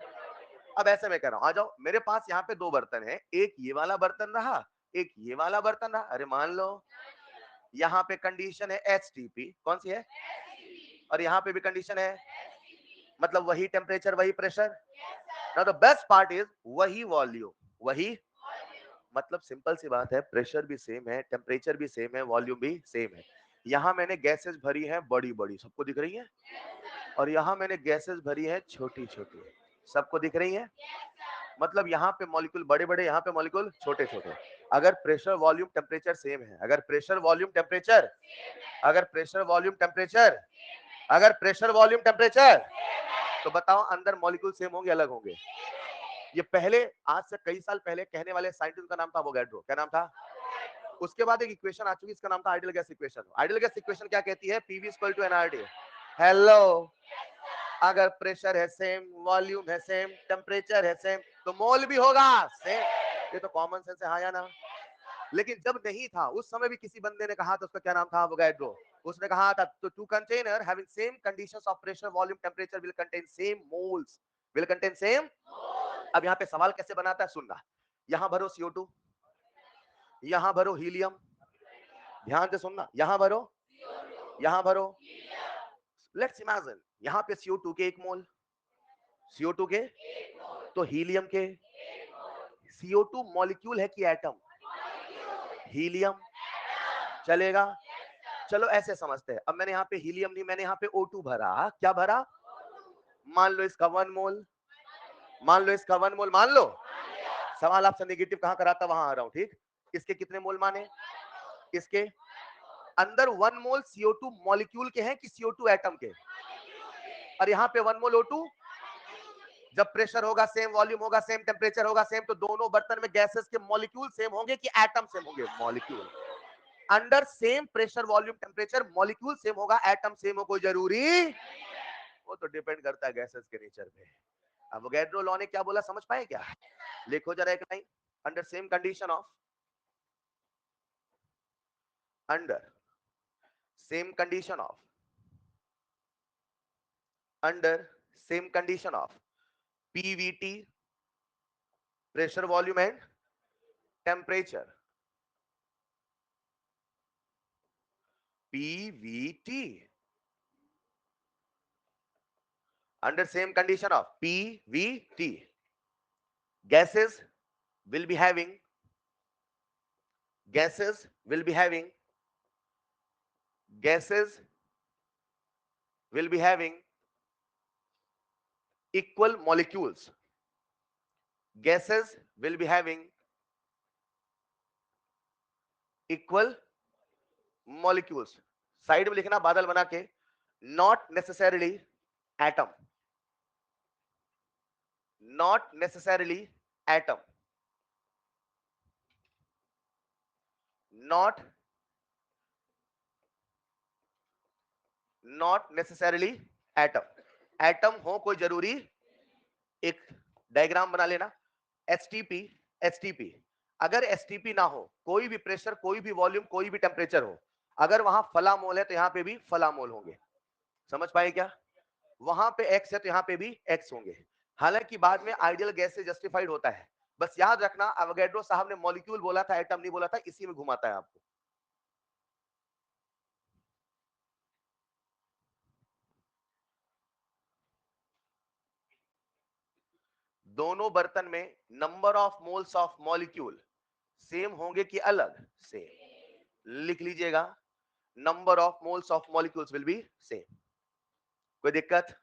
अब ऐसे मैं कह रहा हूं, आ जाओ। मेरे पास यहाँ पे दो बर्तन है, एक ये वाला बर्तन रहा, एक ये वाला बर्तन रहा। अरे मान लो यहाँ पे कंडीशन है एचटीपी, कौन सी है? और यहाँ पे भी कंडीशन है, मतलब वही टेम्परेचर वही pressure. Now the best part is वही वॉल्यूम, वही, मतलब सिंपल सी बात है, प्रेशर भी सेम है, टेम्परेचर भी सेम है, वॉल्यूम भी सेम है। यहाँ मैंने गैसेस भरी हैं बड़ी बड़ी, सबको दिख रही है, और यहाँ मैंने गैसेस भरी है छोटी छोटी, सबको दिख रही है। मतलब यहाँ पे मॉलिक्यूल बड़े बड़े, यहाँ पे मॉलिक्यूल छोटे छोटे। अगर प्रेशर वॉल्यूम टेम्परेचर सेम है, अगर प्रेशर वॉल्यूम टेम्परेचर, अगर प्रेशर वॉल्यूम टेम्परेचर, अगर प्रेशर वॉल्यूम टेम्परेचर, तो बताओ अंदर मॉलिक्यूल सेम होंगे अलग होंगे? ये पहले, आज से कई साल पहले कहने वाले साइंटिस्ट का नाम था अवोगाड्रो। क्या नाम था? उसके बाद एक इक्वेशन आ चुकी, इसका नाम था ideal gas equation. Ideal gas equation क्या कहती है? PV equal to NRT. Hello, अगर प्रेशर है सेम, वॉल्यूम है सेम, टेम्परेचर है सेम, तो मोल भी होगा सेम। ये तो कॉमन सेंस है, हाँ या ना? लेकिन जब नहीं था उस समय भी किसी बंदे ने कहा था, उसका क्या नाम था? अवोगाड्रो। उसने कहा था तो two container having same conditions of pressure volume temperature will contain same moles, will contain same. अब यहाँ पे सवाल कैसे बनाता है सुनना। यहां भरो CO2, यहां भरो हीलियम, ध्यान से सुनना, यहां भरो, यहां भरो। लेट्स इमेजिन यहां पे CO2 के एक मोल, CO2 के, तो हीलियम के, CO2 मॉलिक्यूल है कि एटम? हीलियम। चलेगा? चलो ऐसे समझते हैं। अब मैंने यहाँ पे हीलियम नहीं, मैंने यहाँ पे O2 भरा। क्या भरा? मान लो इसका 1 मोल, मान लो इसका 1 मोल, मान लो। सवाल आपसे नेगेटिव कहां कराता, वहां आ रहा हूं, ठीक? इसके कितने मोल माने? इसके अंदर 1 मोल CO2 मॉलिक्यूल के हैं कि CO2 एटम के? और यहाँ पे 1 मोल O2। जब प्रेशर होगा सेम, वॉल्यूम होगा सेम, टेम्परेचर होगा सेम, तो दोनों बर्तन में गैसेस के मॉलिक्यूल सेम होंगे कि एटम सेम होंगे? Molecule. Under same pressure volume temperature molecule same होगा, एटम सेम हो कोई जरूरी? वो तो डिपेंड करता है गैसेस के नेचर पे। एवोगैड्रो लॉ ने क्या बोला, समझ पाए क्या? लिखो जरा एक line, under same condition of, under same condition of, under same condition of Pvt, pressure volume and temperature, Pvt, under same condition of PVT, gases will be having, gases will be having, gases will be having equal molecules, gases will be having equal molecules. Side में लिखना बादल बना के, not necessarily atom, not necessarily atom, not necessarily atom, atom हो कोई जरूरी, एक diagram बना लेना, एचटीपी, एचटीपी, अगर एसटीपी ना हो, कोई भी प्रेशर, कोई भी वॉल्यूम, कोई भी टेम्परेचर हो, अगर वहां फला मोल है तो यहां पे भी फला मोल होंगे, समझ पाए क्या? वहां पे एक्स है तो यहां पे भी एक्स होंगे। हालांकि बाद में आइडियल गैस से जस्टिफाइड होता है, बस याद रखना एवोगैड्रो साहब ने मॉलिक्यूल बोला था, एटम नहीं बोला था, इसी में घुमाता है आपको। दोनों बर्तन में number of moles of molecule same होंगे कि अलग? सेम। लिख लीजिएगा, number of moles of molecules will be same. कोई दिक्कत?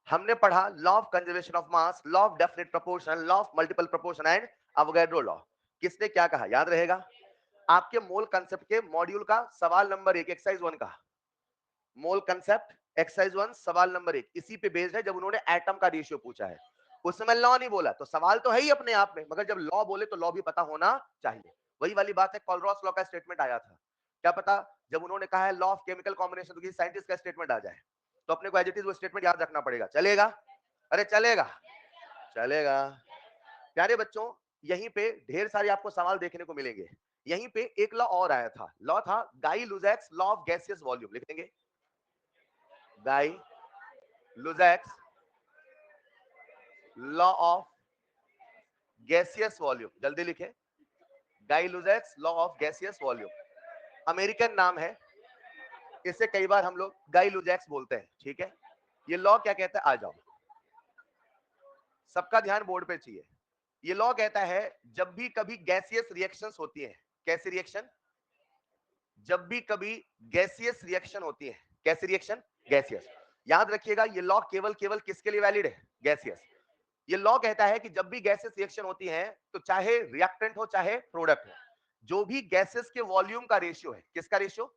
हमने पढ़ा law of conservation of mass, law of definite proportion, law of multiple proportion and Avogadro law. किसने क्या कहा याद रहेगा? आपके मोल कंसेप्ट के मॉड्यूल का सवाल नंबर 1 एक्सरसाइज 1 का मोल कंसेप्ट, एक्सरसाइज 1 सवाल नंबर 1 इसी पे बेस्ड है। जब उन्होंने एटम का रेशियो पूछा है, उस समय लॉ नहीं बोला, तो सवाल तो है ही अपने आप में, मगर जब लॉ बोले तो लॉ भी पता होना चाहिए। वही वाली बात है, कॉलरॉस लॉ का स्टेटमेंट आया था, क्या पता जब उन्होंने कहा है लॉ ऑफ केमिकल कॉम्बिनेशन, तो किसी साइंटिस्ट का स्टेटमेंट आ जाए, तो अपने को एज इट इज वो स्टेटमेंट याद रखना पड़ेगा। चलेगा? अरे चलेगा, चलेगा। प्यारे बच्चों, यहीं पे ढेर सारे आपको सवाल देखने को मिलेंगे। यहीं पे एक लॉ और आया था, लॉ था Gay Lussac law of gaseous volume. लिख देंगे, Gay Lussac law of gaseous volume, जल्दी लिखें, Gay Lussac law of gaseous volume. American नाम है, इसे कई बार हम लोग गाई लुजैक्स बोलते हैं, ठीक है? ये लॉ क्या कहता है, आ जाओ, सबका ध्यान बोर्ड पे चाहिए। ये लॉ कहता है जब भी कभी गैसियस रिएक्शंस होती हैं, कैसी रिएक्शन? जब भी कभी गैसियस रिएक्शन होती है, कैसी रिएक्शन? गैसियस। याद रखिएगा ये लॉ केवल केवल किसके लिए वैलिड है? गैसियस। ये लॉ कहता है कि जब भी गैसेस रिएक्शन होती हैं, तो चाहे रिएक्टेंट हो चाहे प्रोडक्ट हो, जो भी गैसेस के वॉल्यूम का रेशियो है, किसका रेशियो?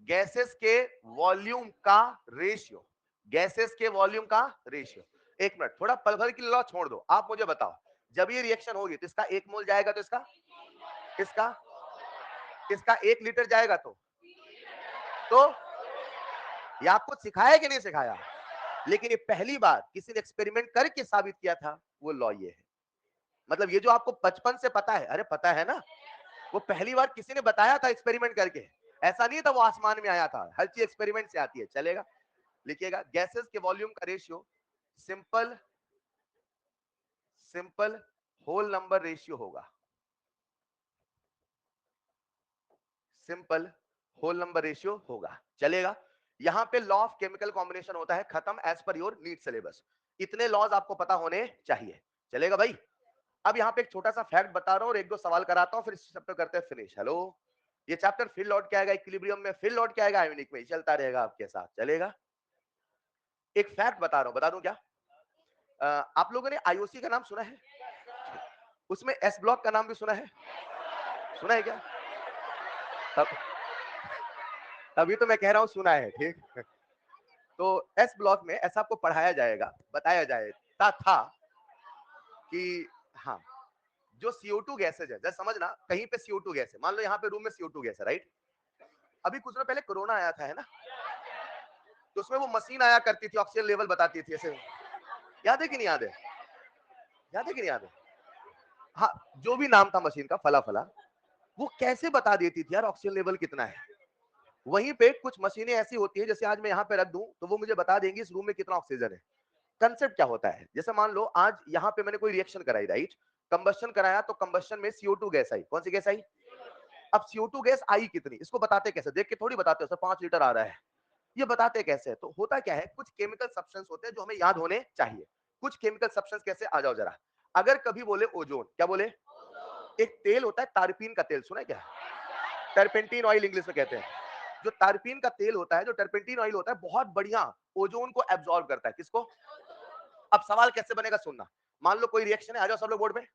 गैसेस के वॉल्यूम का रेशियो, गैसेस के वॉल्यूम का रेशियो। एक मिनट, थोड़ा पल भर की लॉ छोड़ दो, आप मुझे बताओ, जब ये रिएक्शन होगी तो इसका 1 मोल जाएगा, तो इसका इसका 1 लीटर जाएगा, तो ये आपको सिखाया कि नहीं सिखाया? लेकिन ये पहली बार किसी ने एक्सपेरिमेंट करके साबित किया था, वो लॉ ये है। मतलब ये जो आपको बचपन से पता है, अरे पता है ना, वो पहली बार किसी ने बताया था एक्सपेरिमेंट करके, ऐसा नहीं था वो आसमान में आया था, हर चीज एक्सपेरिमेंट से आती है। चलेगा? लिखिएगा, गैसेस के वॉल्यूम का ratio simple simple whole number ratio होगा, सिंपल होल नंबर रेशियो होगा। चलेगा? यहां पे लॉ ऑफ केमिकल कॉम्बिनेशन होता है खत्म, as per your NEET syllabus. इतने लॉज आपको पता होने चाहिए। चलेगा भाई? अब यहाँ पे एक छोटा सा फैक्ट बता रहा हूँ और एक दो सवाल कराता हूँ, फिर इस चैप्टर करते हैं फिनिश। हेलो, ये चैप्टर फिर लौट के आएगा इक्विलिब्रियम में, फिर लौट के आएगा आयोनिक में, चलता रहेगा आपके साथ। चलेगा? एक फैक्ट बता रहा हूँ, बता दूं क्या? आप लोगों ने आईओसी का नाम सुना है? उसमें एस ब्लॉक का नाम भी सुना है? सुना है क्या? तब तभी तो मैं कह रहा हूँ सुना है, ठीक। तो एस ब्लॉक में ऐसा आपको पढ़ाया जाएगा, बताया जाएगा था कि हाँ, जो CO2 गैसेज है, जैसे समझना कहीं पे CO2 गैस है, मान लो यहाँ पे रूम में CO2 गैस है, राइट? अभी कुछ दिनों पहले कोरोना आया था, है ना? तो उसमें वो मशीन आया करती थी, ऑक्सीजन लेवल बताती थी ऐसे, याद है कि नहीं याद है? याद है कि नहीं याद है? हाँ, जो भी नाम था मशीन का, फला फला, वो कैसे बता देती थी यार ऑक्सीजन लेवल कितना है। वहीं पे कुछ मशीनें ऐसी होती है, जैसे आज मैं यहाँ पे रख दूं तो वो मुझे बता देंगी इस रूम में कितना ऑक्सीजन है। कंसेप्ट क्या होता है, जैसे मान लो आज यहाँ पे मैंने कोई रिएक्शन कराई, राइट, कंबस्शन कराया, तो कंबस्शन में CO2 गैस आई। कौन सी गैस आई? अब CO2 गैस आई कितनी, इसको बताते कैसे? देख के थोड़ी बताते हो सर 5 लीटर आ रहा है, ये बताते कैसे? तो होता क्या है, कुछ केमिकल सब्सटेंस होते हैं जो हमें याद होने चाहिए। कुछ केमिकल सब्सटेंस कैसे, आ जाओ जरा। अगर कभी बोले ओजोन, क्या बोले? एक तेल होता है तारपीन का तेल, सुना है क्या? टर्पेंटीन ऑयल इंग्लिश में कहते हैं। जो तारपीन का तेल होता है, जो टर्पेंटीन ऑयल होता है, बहुत बढ़िया ओजोन को एब्जॉर्ब करता है। किसको? अब सवाल कैसे बनेगा सुनना। मान लो कोई रिएक्शन है, आ जाओ सब लोग बोर्ड पे।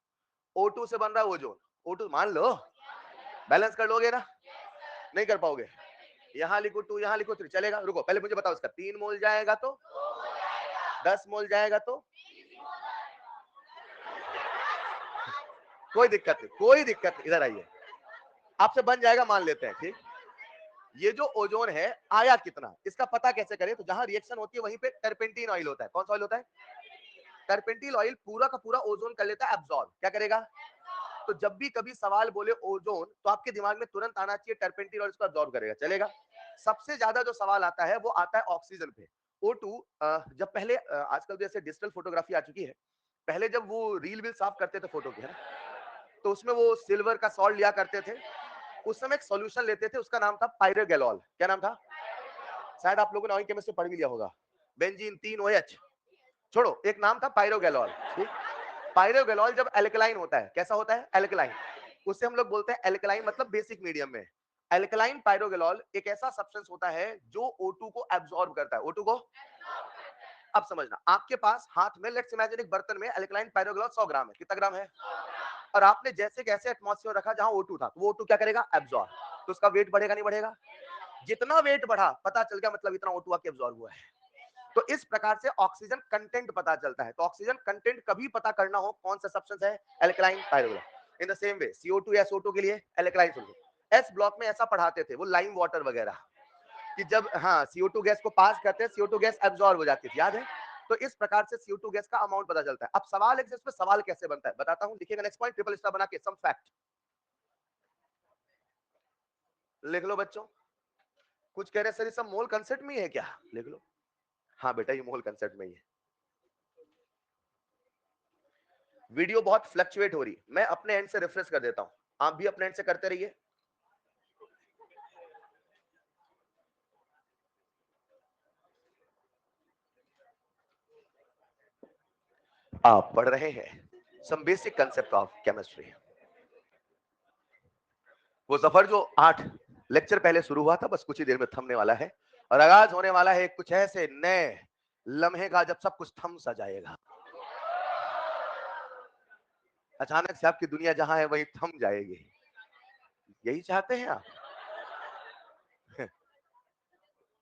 O2 से बन रहा है ओजोन। O2 मान लो, बैलेंस कर लोगे ना? नहीं कर पाओगे। यहाँ लिखो 2, यहाँ लिखो 3, चलेगा? रुको, पहले मुझे बताओ इसका 3 मोल जाएगा तो 10 मोल जाएगा तो कोई दिक्कत नहीं, कोई दिक्कत नहीं, इधर आइए। आपसे बन जाएगा, मान लेते हैं, ठीक। ये जो ओजोन है आया कितना, इसका पता कैसे करें? तो जहां रिएक्शन होती है वहीं पे टर्पेंटीन ऑयल होता है। कौन सा ऑयल होता है? टर्पेंटीन ऑयल पूरा का पूरा ओजोन कर लेता है एब्जॉर्ब। क्या करेगा? तो जब भी कभी सवाल बोले ओजोन, तो आपके दिमाग में तुरंत आना चाहिए टर्पेंटीन ऑयल इसको एब्जॉर्ब करेगा। चलेगा? सबसे ज्यादा जो सवाल आता है वो आता है ऑक्सीजन पे। O2 जब पहले आजकल जैसे डिजिटल फोटोग्राफी आ चुकी है, पहले जब वो रील विल साफ करते थे फोटो की, है ना, तो उसमें वो सिल्वर का सॉल्ट लिया करते थे। उस समय एक सॉल्यूशन लेते थे, उसका नाम था पायरोगैलॉल। क्या नाम था? शायद आप लोगों ने ऑइल केमिस्ट्री पढ़ भी लिया होगा। बेंजीन 3OH, छोड़ो, एक नाम था पायरोगैलॉल, ठीक। पायरोगैलॉल जब एल्कलाइन होता है, कैसा होता है? एल्कलाइन। उससे हम लोग बोलते हैं एल्कलाइन, मतलब बेसिक मीडियम में। एल्कलाइन पायरोगैलॉल एक ऐसा सब्सटेंस होता है जो O2 को एब्जॉर्ब करता है। O2 को, अब समझना, आपके पास हाथ में लेट्स इमेजिन एक बर्तन में एल्कलाइन पायरोगैलॉल 100 ग्राम है। कितना ग्राम है? और आपने जैसे कैसे एटमॉस्फेयर रखा जहां O2 था, तो वो O2 क्या करेगा? एब्जॉर्ब। तो उसका वेट बढ़ेगा नहीं बढ़ेगा? जितना वेट बढ़ा, पता चल गया मतलब इतना O2 आके एब्जॉर्ब हुआ है। तो इस प्रकार से ऑक्सीजन कंटेंट पता चलता है। तो ऑक्सीजन कंटेंट कभी पता करना हो, कौन सा सब्सटेंस है? Alkaline pyrogallol. In the same way CO2 या SO2 के लिए एल्कलाइन सॉल्यूशन। एस ब्लॉक में ऐसा पढ़ाते थे वो, लाइम वाटर वगैरह, कि जब हाँ CO2 गैस को पास करते हैं, CO2 गैस एब्जॉर्ब हो जाती है, याद है? तो इस प्रकार से CO2 गैस का अमाउंट पता चलता है। अब सवाल है इसमें सवाल कैसे बनता है, बताता हूं। लिखिएगा नेक्स्ट पॉइंट, ट्रिपल स्टार बना के, सम फैक्ट लिख लो बच्चों। कुछ कह रहे सर ये सब मोल कंसेप्ट में ही है क्या? लिख लो। हाँ बेटा, ये मोल कंसेप्ट में ही है। वीडियो बहुत फ्लक्चुएट हो रही, मैं अपने एंड से रिफ्रेश कर देता हूं, आप भी अपने एंड से करते रहिए। आप पढ़ रहे हैं some basic concept of chemistry. वो सफर जो 8 लेक्चर पहले शुरू हुआ था, बस कुछ ही देर में थमने वाला है, और आगाज होने वाला है कुछ ऐसे नए लम्हे का जब सब कुछ थम सा जाएगा। अचानक से आपकी दुनिया जहां है वहीं थम जाएगी। यही चाहते हैं आप?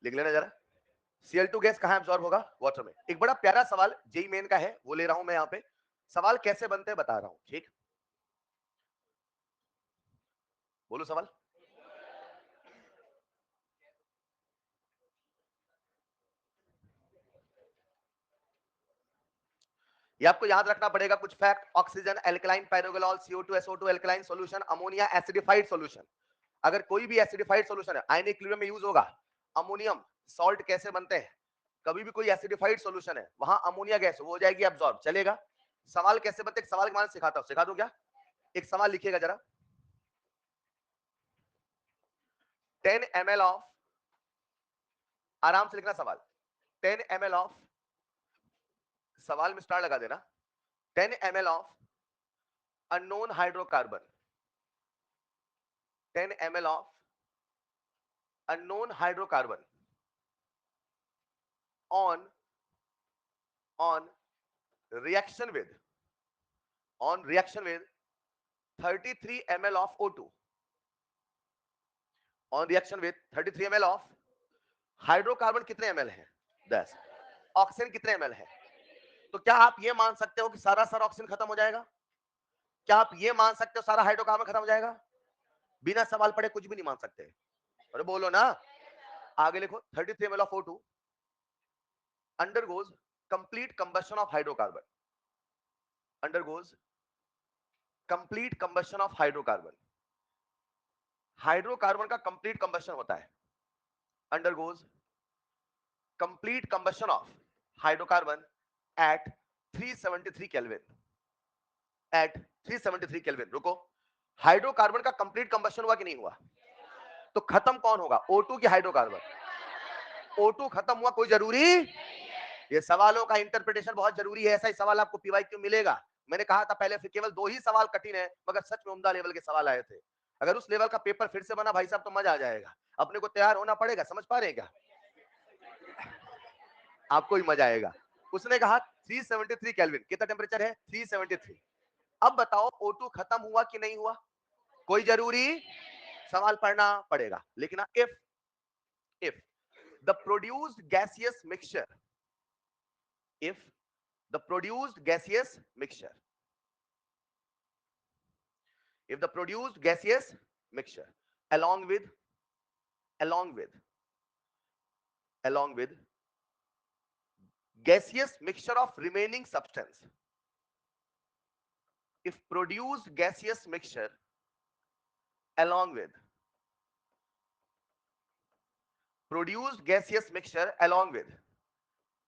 लिख लेना जरा। Cl2 गैस कहां एब्जॉर्ब होगा? वाटर में। एक बड़ा प्यारा सवाल जेई मेन का है, वो ले रहा हूं मैं यहाँ पे। सवाल कैसे बनते हैं बता रहा हूं, ठीक। बोलो सवाल। ये आपको याद रखना पड़ेगा कुछ fact. Oxygen alkaline pyrogallol, CO2 SO2 alkaline solution, ammonia acidified solution. अगर कोई भी एसिडिफाइड सॉल्यूशन है, आयनिक क्लोरीन में यूज होगा। अमोनियम सॉल्ट कैसे बनते हैं? कभी भी कोई एसिडिफाइड सॉल्यूशन है, वहां अमोनिया गैस वो हो जाएगी एब्जॉर्ब। चलेगा? सवाल कैसे बनते हैं, सवाल के मान सिखाता हूं, सिखा दूं क्या? एक सवाल लिखिएगा जरा। 10 ml ऑफ, आराम से लिखना सवाल। 10 ml ऑफ, सवाल में स्टार लगा देना। 10 ml of unknown hydrocarbon, 10 ml of unknown hydrocarbon on on reaction with on reaction with 33 ml of O2, on reaction with 33 ml of hydrocarbon. कितने ml है? 10। ऑक्सीजन कितने ml है? तो क्या आप ये मान सकते हो कि सारा सारा ऑक्सीजन खत्म हो जाएगा? क्या आप ये मान सकते हो सारा हाइड्रोकार्बन खत्म हो जाएगा? बिना सवाल पढ़े कुछ भी नहीं मान सकते। अरे बोलो ना। आगे लिखो 33 ml of O2 undergoes complete combustion of hydrocarbon, undergoes complete combustion of hydrocarbon, hydrocarbon का कंप्लीट कंबशन होता है, undergoes complete combustion of hydrocarbon at 373 Kelvin, at 373 Kelvin। रुको, हाइड्रोकार्बन का कंप्लीट कंबशन हुआ कि नहीं हुआ? तो खत्म कौन होगा, O2 की हाइड्रोकार्बन? O2 खत्म हुआ, कोई जरूरी? ये सवालों का इंटरप्रिटेशन बहुत जरूरी है, ऐसा ही सवाल आपको पीवाईक्यू मिलेगा। मैंने कहा था पहले केवल 2 ही सवाल कठिन है, मगर सच में उम्दा लेवल के सवाल आए थे। अगर उस लेवल का पेपर फिर से बना भाई साहब तो मजा आ जाएगा। अपने को तैयार होना पड़ेगा, समझ पा रहे हैं क्या? आपको ही मजा आएगा। उसने कहा 373 केल्विन, कितना टेम्परेचर है? 373। अब बताओ O2 खत्म हुआ कि नहीं हुआ? कोई जरूरी? सवाल पढ़ना पड़ेगा, लिखना if the produced gaseous mixture, if the produced gaseous mixture, if the produced gaseous mixture along with gaseous mixture of remaining substance, if produced gaseous mixture along with produced gaseous mixture along with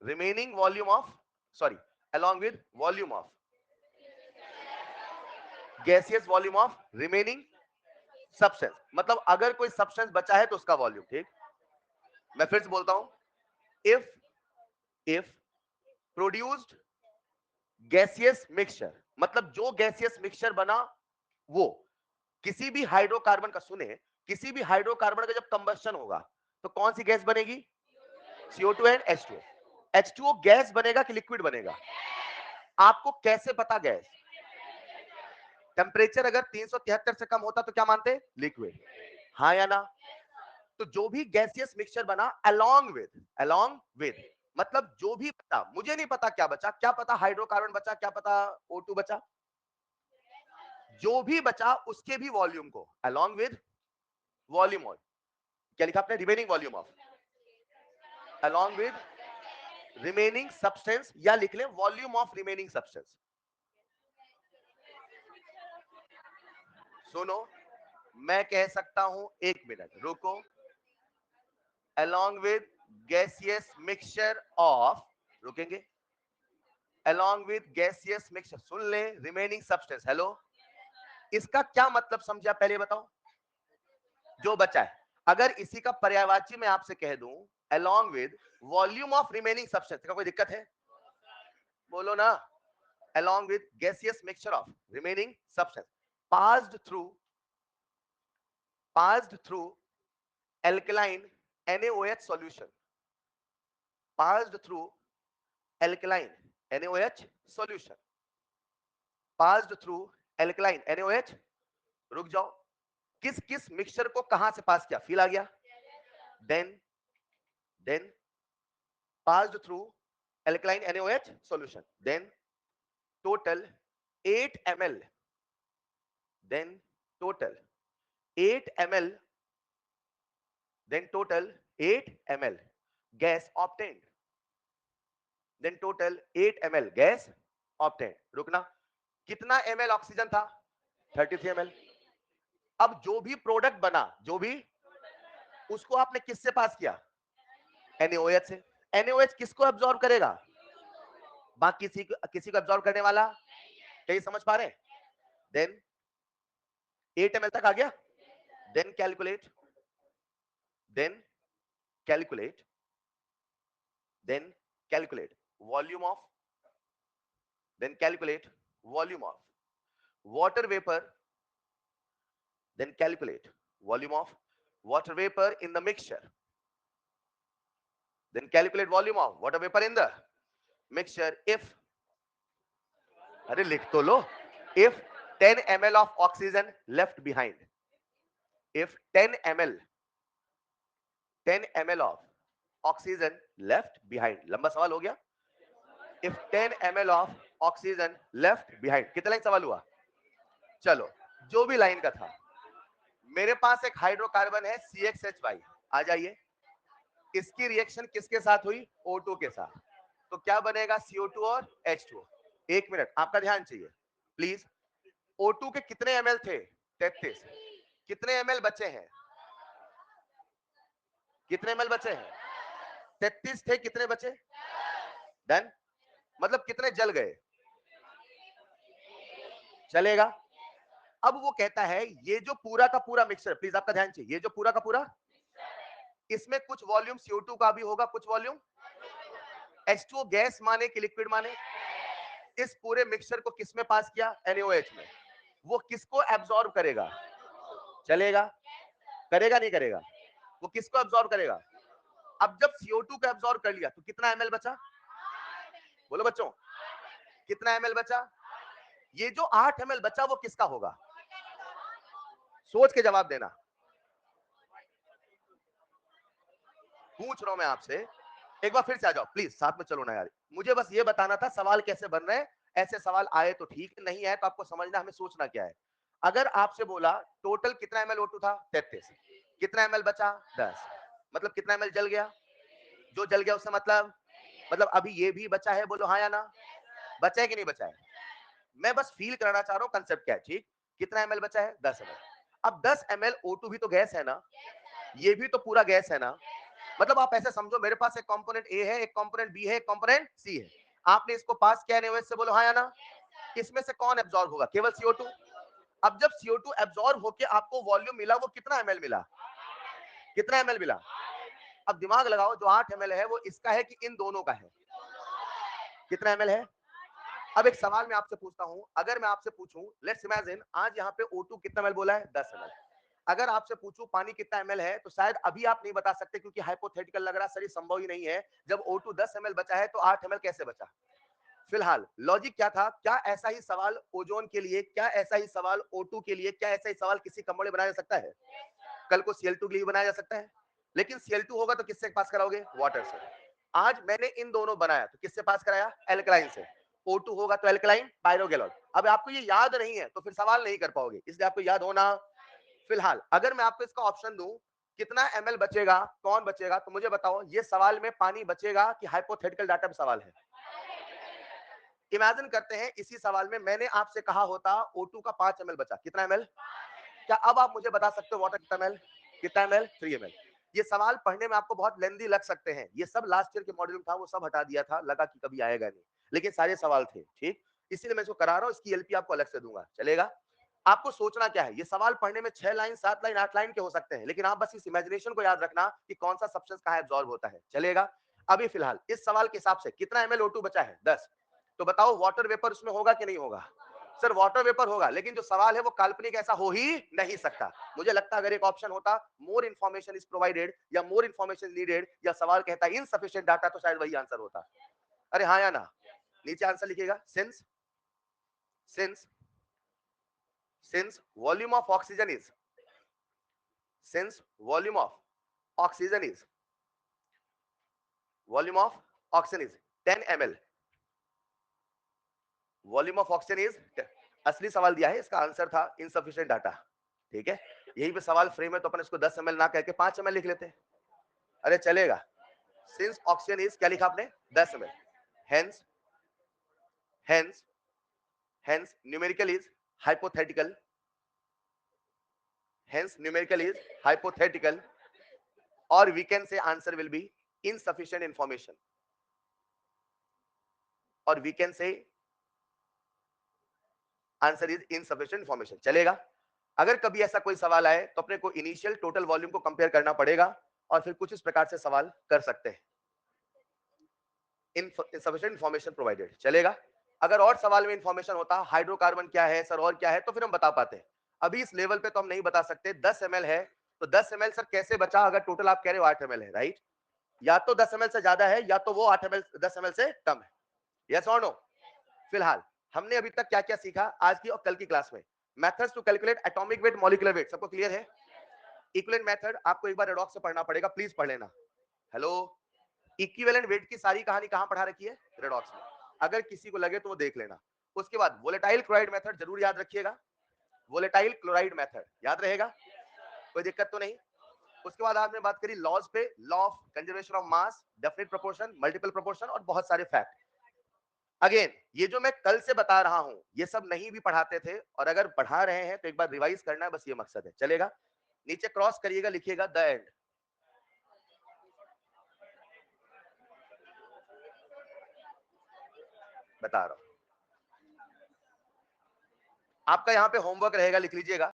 remaining volume of, sorry, along with volume of gaseous volume of remaining substance, मतलब अगर कोई substance बचा है तो उसका volume. ठीक, मैं फिर से बोलता हूं, if produced gaseous mixture, मतलब जो gaseous mixture बना वो किसी भी हाइड्रोकार्बन का, सुने, किसी भी हाइड्रोकार्बन का जब कंबस्शन होगा तो कौन सी गैस बनेगी? CO2 and H2O। H2O gas बनेगा कि लिक्विड बनेगा? आपको कैसे पता गैस? टेम्परेचर अगर 373 से कम होता तो क्या मानते? लिक्विड। हाँ या ना? तो जो भी गैसियस मिक्सचर बना along with मतलब जो भी बचा, मुझे नहीं पता क्या बचा, क्या पता हाइड्रोकार्बन बचा, क्या पता O2 बचा, जो भी बचा उसके भी वॉल्यूम को along with वॉल्यूम ऑफ, क्या लिखा आपने? Remaining volume of, along with remaining substance, या लिख लें वॉल्यूम ऑफ रिमेनिंग सब्सटेंस। सुनो, मैं कह सकता हूं, एक मिनट रुको, along with gaseous mixture of, रुकेंगे, along with gaseous mixture, सुन ले, remaining substance, हेलो, इसका क्या मतलब समझा पहले बताओ? जो बचा है, अगर इसी का पर्यायवाची मैं आपसे कह दूं along with volume of remaining substance, का कोई दिक्कत है? बोलो ना, along with gaseous mixture of remaining substance passed through alkaline NaOH solution, passed through alkaline NaOH solution, passed through alkaline NaOH, रुक जाओ, किस किस मिक्सचर को कहां से पास किया? फील आ गया? then passed through alkaline NaOH solution, then total 8 ml, then total 8 ml, then total 8 ml gas obtained, then total 8 ml gas obtained। रुकना, कितना ml ऑक्सीजन था? 33 ml। अब जो भी प्रोडक्ट बना, जो भी, उसको आपने किससे पास किया? NaOH से। NaOH किसको अब्सॉर्ब करेगा? बाकी किसी को अब्सॉर्ब करने वाला? क्या ये समझ पा रहे हैं? देन 8 ml तक आ गया। Then calculate volume of, then calculate volume of water vapor, then calculate volume of water vapor in the mixture, then calculate volume of water vapor in the mixture if, अरे लिख तो लो, if 10 ml of oxygen left behind, if 10 ml of oxygen left behind, लंबा सवाल हो गया, if 10 ml of oxygen left behind, कितना line सवाल हुआ? चलो, जो भी लाइन का था, मेरे पास एक हाइड्रोकार्बन है CXH, आ जाइए, इसकी रिएक्शन किसके साथ हुई? O2 के साथ, तो क्या बनेगा CO2 और H2O। एक मिनट आपका ध्यान चाहिए प्लीज। O2 के कितने ml थे? 33। कितने ml बचे हैं? कितने ml बचे हैं? 33 थे, कितने बचे? डन। मतलब कितने जल गए? चलेगा। अब वो कहता है ये जो पूरा का पूरा मिक्सचर, प्लीज आपका ध्यान चाहिए, ये जो पूरा का पूरा, इसमें कुछ वॉल्यूम CO2 का भी होगा, कुछ वॉल्यूम H2O गैस माने कि लिक्विड माने। इस पूरे मिक्सचर को किस में पास किया? NaOH में। वो किसको एब्जॉर्ब करेगा? चलेगा। करेगा नहीं करेगा? वो किसको एब्जॉर्ब करेगा? अब जब CO2 को एब्जॉर्ब कर लिया तो कितना ml बचा? बोलो बच्चों, कितना ml बचा? ये जो 8 ml बचा वो किसका होगा? सोच के जवाब देना। पूछ रहा हूं मैं आपसे, एक बार फिर से आ जाओ प्लीज, साथ में चलो ना यार। मुझे बस ये बताना था सवाल कैसे बन रहे हैं। ऐसे सवाल आए तो ठीक, नहीं है तो आपको समझना हमें सोचना क्या है। अगर आपसे बोला टोटल कितना ml O2 था? 33। कितना ml बचा? 10। मतलब कितना ml जल गया? जो जल गया उससे मतलब अभी ये भी बचा है, बोलो हाँ या ना। बचा है कि नहीं बचा है? मैं बस फील कराना चाह रहा हूँ कंसेप्ट क्या है। ठीक, कितना ml बचा है? 10 ml। अब 10 ml O2 भी तो गैस है ना, ये भी तो पूरा गैस है ना। मतलब आप ऐसे समझो मेरे पास एक कंपोनेंट A है, एक कंपोनेंट B है, एक कंपोनेंट C है। आपने इसको पास किया NaOH से, बोलो हाँ या ना। इसमें से कौन एब्जॉर्ब होगा? केवल CO2। अब जब CO2 एब्जॉर्ब होके आपको वॉल्यूम मिला, वो कितना ml मिला? कितना ml मिला? अब दिमाग लगाओ, जो 8 ml है वो इसका है कि इन दोनों का है? कितना ml है? अब एक सवाल मैं आपसे पूछता हूं, अगर मैं आपसे पूछूं, लेट्स इमेजिन आज यहाँ पे O2 कितना ml बोला है? 10 ml। अगर आपसे पूछूं पानी कितना ml है, तो शायद अभी आप नहीं बता सकते क्योंकि हाइपोथेटिकल लग रहा, सर ये संभव ही नहीं है। जब O2 10 ml बचा है तो 8 ml कैसे बचा? फिलहाल लॉजिक क्या था? क्या ऐसा ही सवाल ओजोन के लिए, क्या ऐसा ही सवाल O2 के लिए, क्या ऐसा ही सवाल किसी कंपाउंड में बनाया जा सकता है? कल को Cl2 के लिए बनाया जा सकता है, लेकिन Cl2 होगा तो किससे पास कराओगे? वाटर से। आज मैंने इन दोनों बनाया तो किससे पास कराया? एल्कलाइन से। O2 होगा तो एल्कलाइन, पायरोगैलॉन। अब आपको ये याद नहीं है तो फिर सवाल नहीं कर पाओगे, इसलिए आपको याद होना। फिलहाल अगर मैं आपको इसका ऑप्शन दूं, कितना ml बचेगा, कौन बचेगा, तो मुझे बताओ ये सवाल में पानी बचेगा कि हाइपोथेटिकल डाटा में सवाल है? इमेजिन करते हैं इसी सवाल में मैंने आपसे कहा होता O2 का 5 ml बचा, कितना ml? क्या अब आप मुझे बता सकते हो वाटर कितना ml? कितना ml? 3 ml। ये सवाल पढ़ने में आपको बहुत लेंदी लग सकते हैं, ये सब लास्ट ईयर के मॉड्यूल था, वो सब हटा दिया था, लगा कि कभी आएगा नहीं, लेकिन सारे सवाल थे। ठीक, इसीलिए मैं इसको करा रहा हूं, इसकी एलपी आपको अलग से दूंगा, चलेगा। आपको सोचना क्या है, ये सवाल पढ़ने में 6 लाइन 7 लाइन 8 लाइन के हो सकते हैं, लेकिन आप बस इस इमेजिनेशन को याद रखना कि कौन सा सब्सटेंस कहां एब्जॉर्ब होता है, चलेगा। अभी फिलहाल इस सवाल के हिसाब से कितना ml O2 बचा है? 10। तो बताओ वाटर वेपर उसमें होगा कि नहीं होगा? सर वाटर वेपर होगा, लेकिन जो सवाल है वो काल्पनिक ऐसा हो ही नहीं सकता। मुझे लगता है अगर एक ऑप्शन होता मोर इन्फॉर्मेशन इज प्रोवाइडेड या मोर इन्फॉर्मेशन नीडेड, या सवाल कहता है इनसफिशिएंट डाटा, तो शायद वही आंसर होता। अरे हाँ या ना, नीचे आंसर लिखिएगा। Since since volume of oxygen is since volume of oxygen is volume of oxygen is 10 ml, volume of oxygen is, असली सवाल दिया है, इसका आंसर था इनसफिशिएंट डाटा। ठीक है, यही पे सवाल फ्रेम है तो अपन इसको 10 ml ना कहकर 5 ml लिख लेते हैं। अरे चलेगा। सिंस ऑक्सीजन इज, क्या लिखा आपने? 10 ml। Hence hence hence numerical is hypothetical, hence numerical is hypothetical, और we can say answer will be insufficient information, और we can say answer is insufficient information, चलेगा। अगर कभी ऐसा कोई सवाल आए तो अपने को इनिशियल टोटल वॉल्यूम को कंपेयर करना पड़ेगा, और फिर कुछ इस प्रकार से सवाल कर सकते हैं। इनसफिशिएंट इंफॉर्मेशन प्रोवाइडेड, चलेगा। अगर और सवाल में इंफॉर्मेशन होता हाइड्रोकार्बन क्या है सर और क्या है, तो फिर हम बता पाते हैं। अभी इस लेवल पे तो हम नहीं बता सकते। 10 ml है तो 10 ml सर कैसे बचा, अगर टोटल आप कह रहे हो 8 ml है, राइट? या तो 10 ml से ज्यादा है या तो वो 8 ml 10 ml से कम है, यस और नो। फिलहाल हमने अभी तक क्या क्या सीखा आज की और कल की क्लास में? Methods to calculate atomic weight, molecular weight, सबको क्लियर है? इक्विवेलेंट मेथड आपको एक बार रेडॉक्स से पढ़ना पड़ेगा, प्लीज पढ़ लेना। हेलो, इक्विवेलेंट वेट की सारी कहानी कहां पढ़ा रखी है? रेडॉक्स में। अगर किसी को लगे तो वो देख लेना। उसके बाद वोलेटाइल क्लोराइड मेथड जरूर याद रखिएगा, वोलेटाइल क्लोराइड मेथड याद रहेगा, कोई दिक्कत तो नहीं? उसके बाद आपने बात करी लॉज पे, law of conservation of mass, definite proportion, multiple proportion और बहुत सारे फैक्ट। अगेन ये जो मैं कल से बता रहा हूं ये सब नहीं भी पढ़ाते थे, और अगर पढ़ा रहे हैं तो एक बार रिवाइज करना है, बस ये मकसद है। चलेगा? नीचे क्रॉस करिएगा, लिखिएगा द एंड। बता रहा हूं आपका यहां पे होमवर्क रहेगा, लिख लीजिएगा।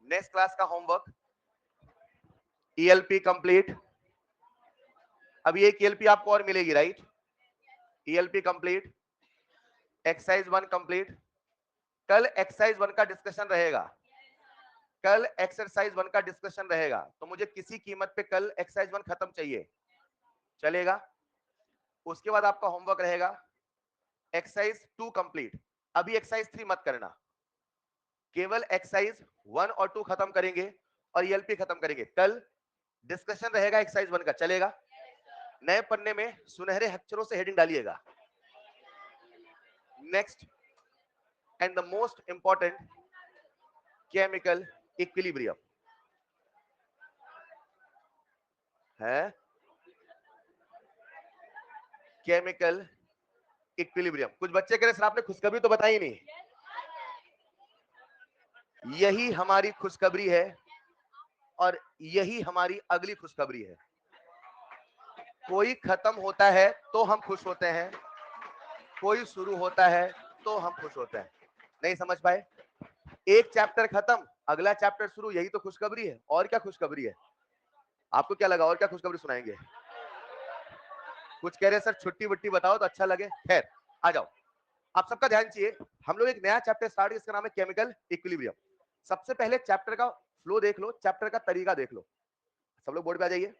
नेक्स्ट क्लास का होमवर्क ईएलपी कंप्लीट। अभी एक ईएलपी आपको और मिलेगी, right? ELP complete, exercise 1 complete. कल एक्सरसाइज 1 का डिस्कशन रहेगा, कल एक्सरसाइज 1 का डिस्कशन रहेगा, तो मुझे किसी कीमत पे कल एक्सरसाइज 1 खत्म चाहिए। चलेगा? उसके बाद आपका होमवर्क रहेगा एक्सरसाइज 2 कंप्लीट। अभी एक्सरसाइज 3 मत करना, केवल एक्सरसाइज 1 और 2 खत्म करेंगे और ईएलपी खत्म करेंगे। कल डिस्कशन रहेगा एक्सरसाइज 1 का। चलेगा? नए पन्ने में सुनहरे अक्षरों से हेडिंग डालिएगा, next and the most important, chemical equilibrium है। Chemical equilibrium. कुछ बच्चे कह रहे सर आपने खुशखबरी तो बताई नहीं। यही हमारी खुशखबरी है और यही हमारी अगली खुशखबरी है। कोई खत्म होता है तो हम खुश होते हैं, कोई शुरू होता है तो हम खुश होते हैं। नहीं समझ पाए? एक चैप्टर खत्म, अगला चैप्टर शुरू, यही तो खुशखबरी है। और क्या खुशखबरी है? आपको क्या लगा और क्या खुशखबरी सुनाएंगे? कुछ कह रहे सर छुट्टी वुट्टी बताओ तो अच्छा लगे। खैर आ जाओ, आप सबका ध्यान चाहिए। हम लोग एक नया चैप्टर स्टार्ट, इसका नाम है केमिकल इक्विलिब्रियम। सबसे पहले चैप्टर का फ्लो देख लो, चैप्टर का तरीका देख लो। सब लोग बोर्ड पे आ जाइए।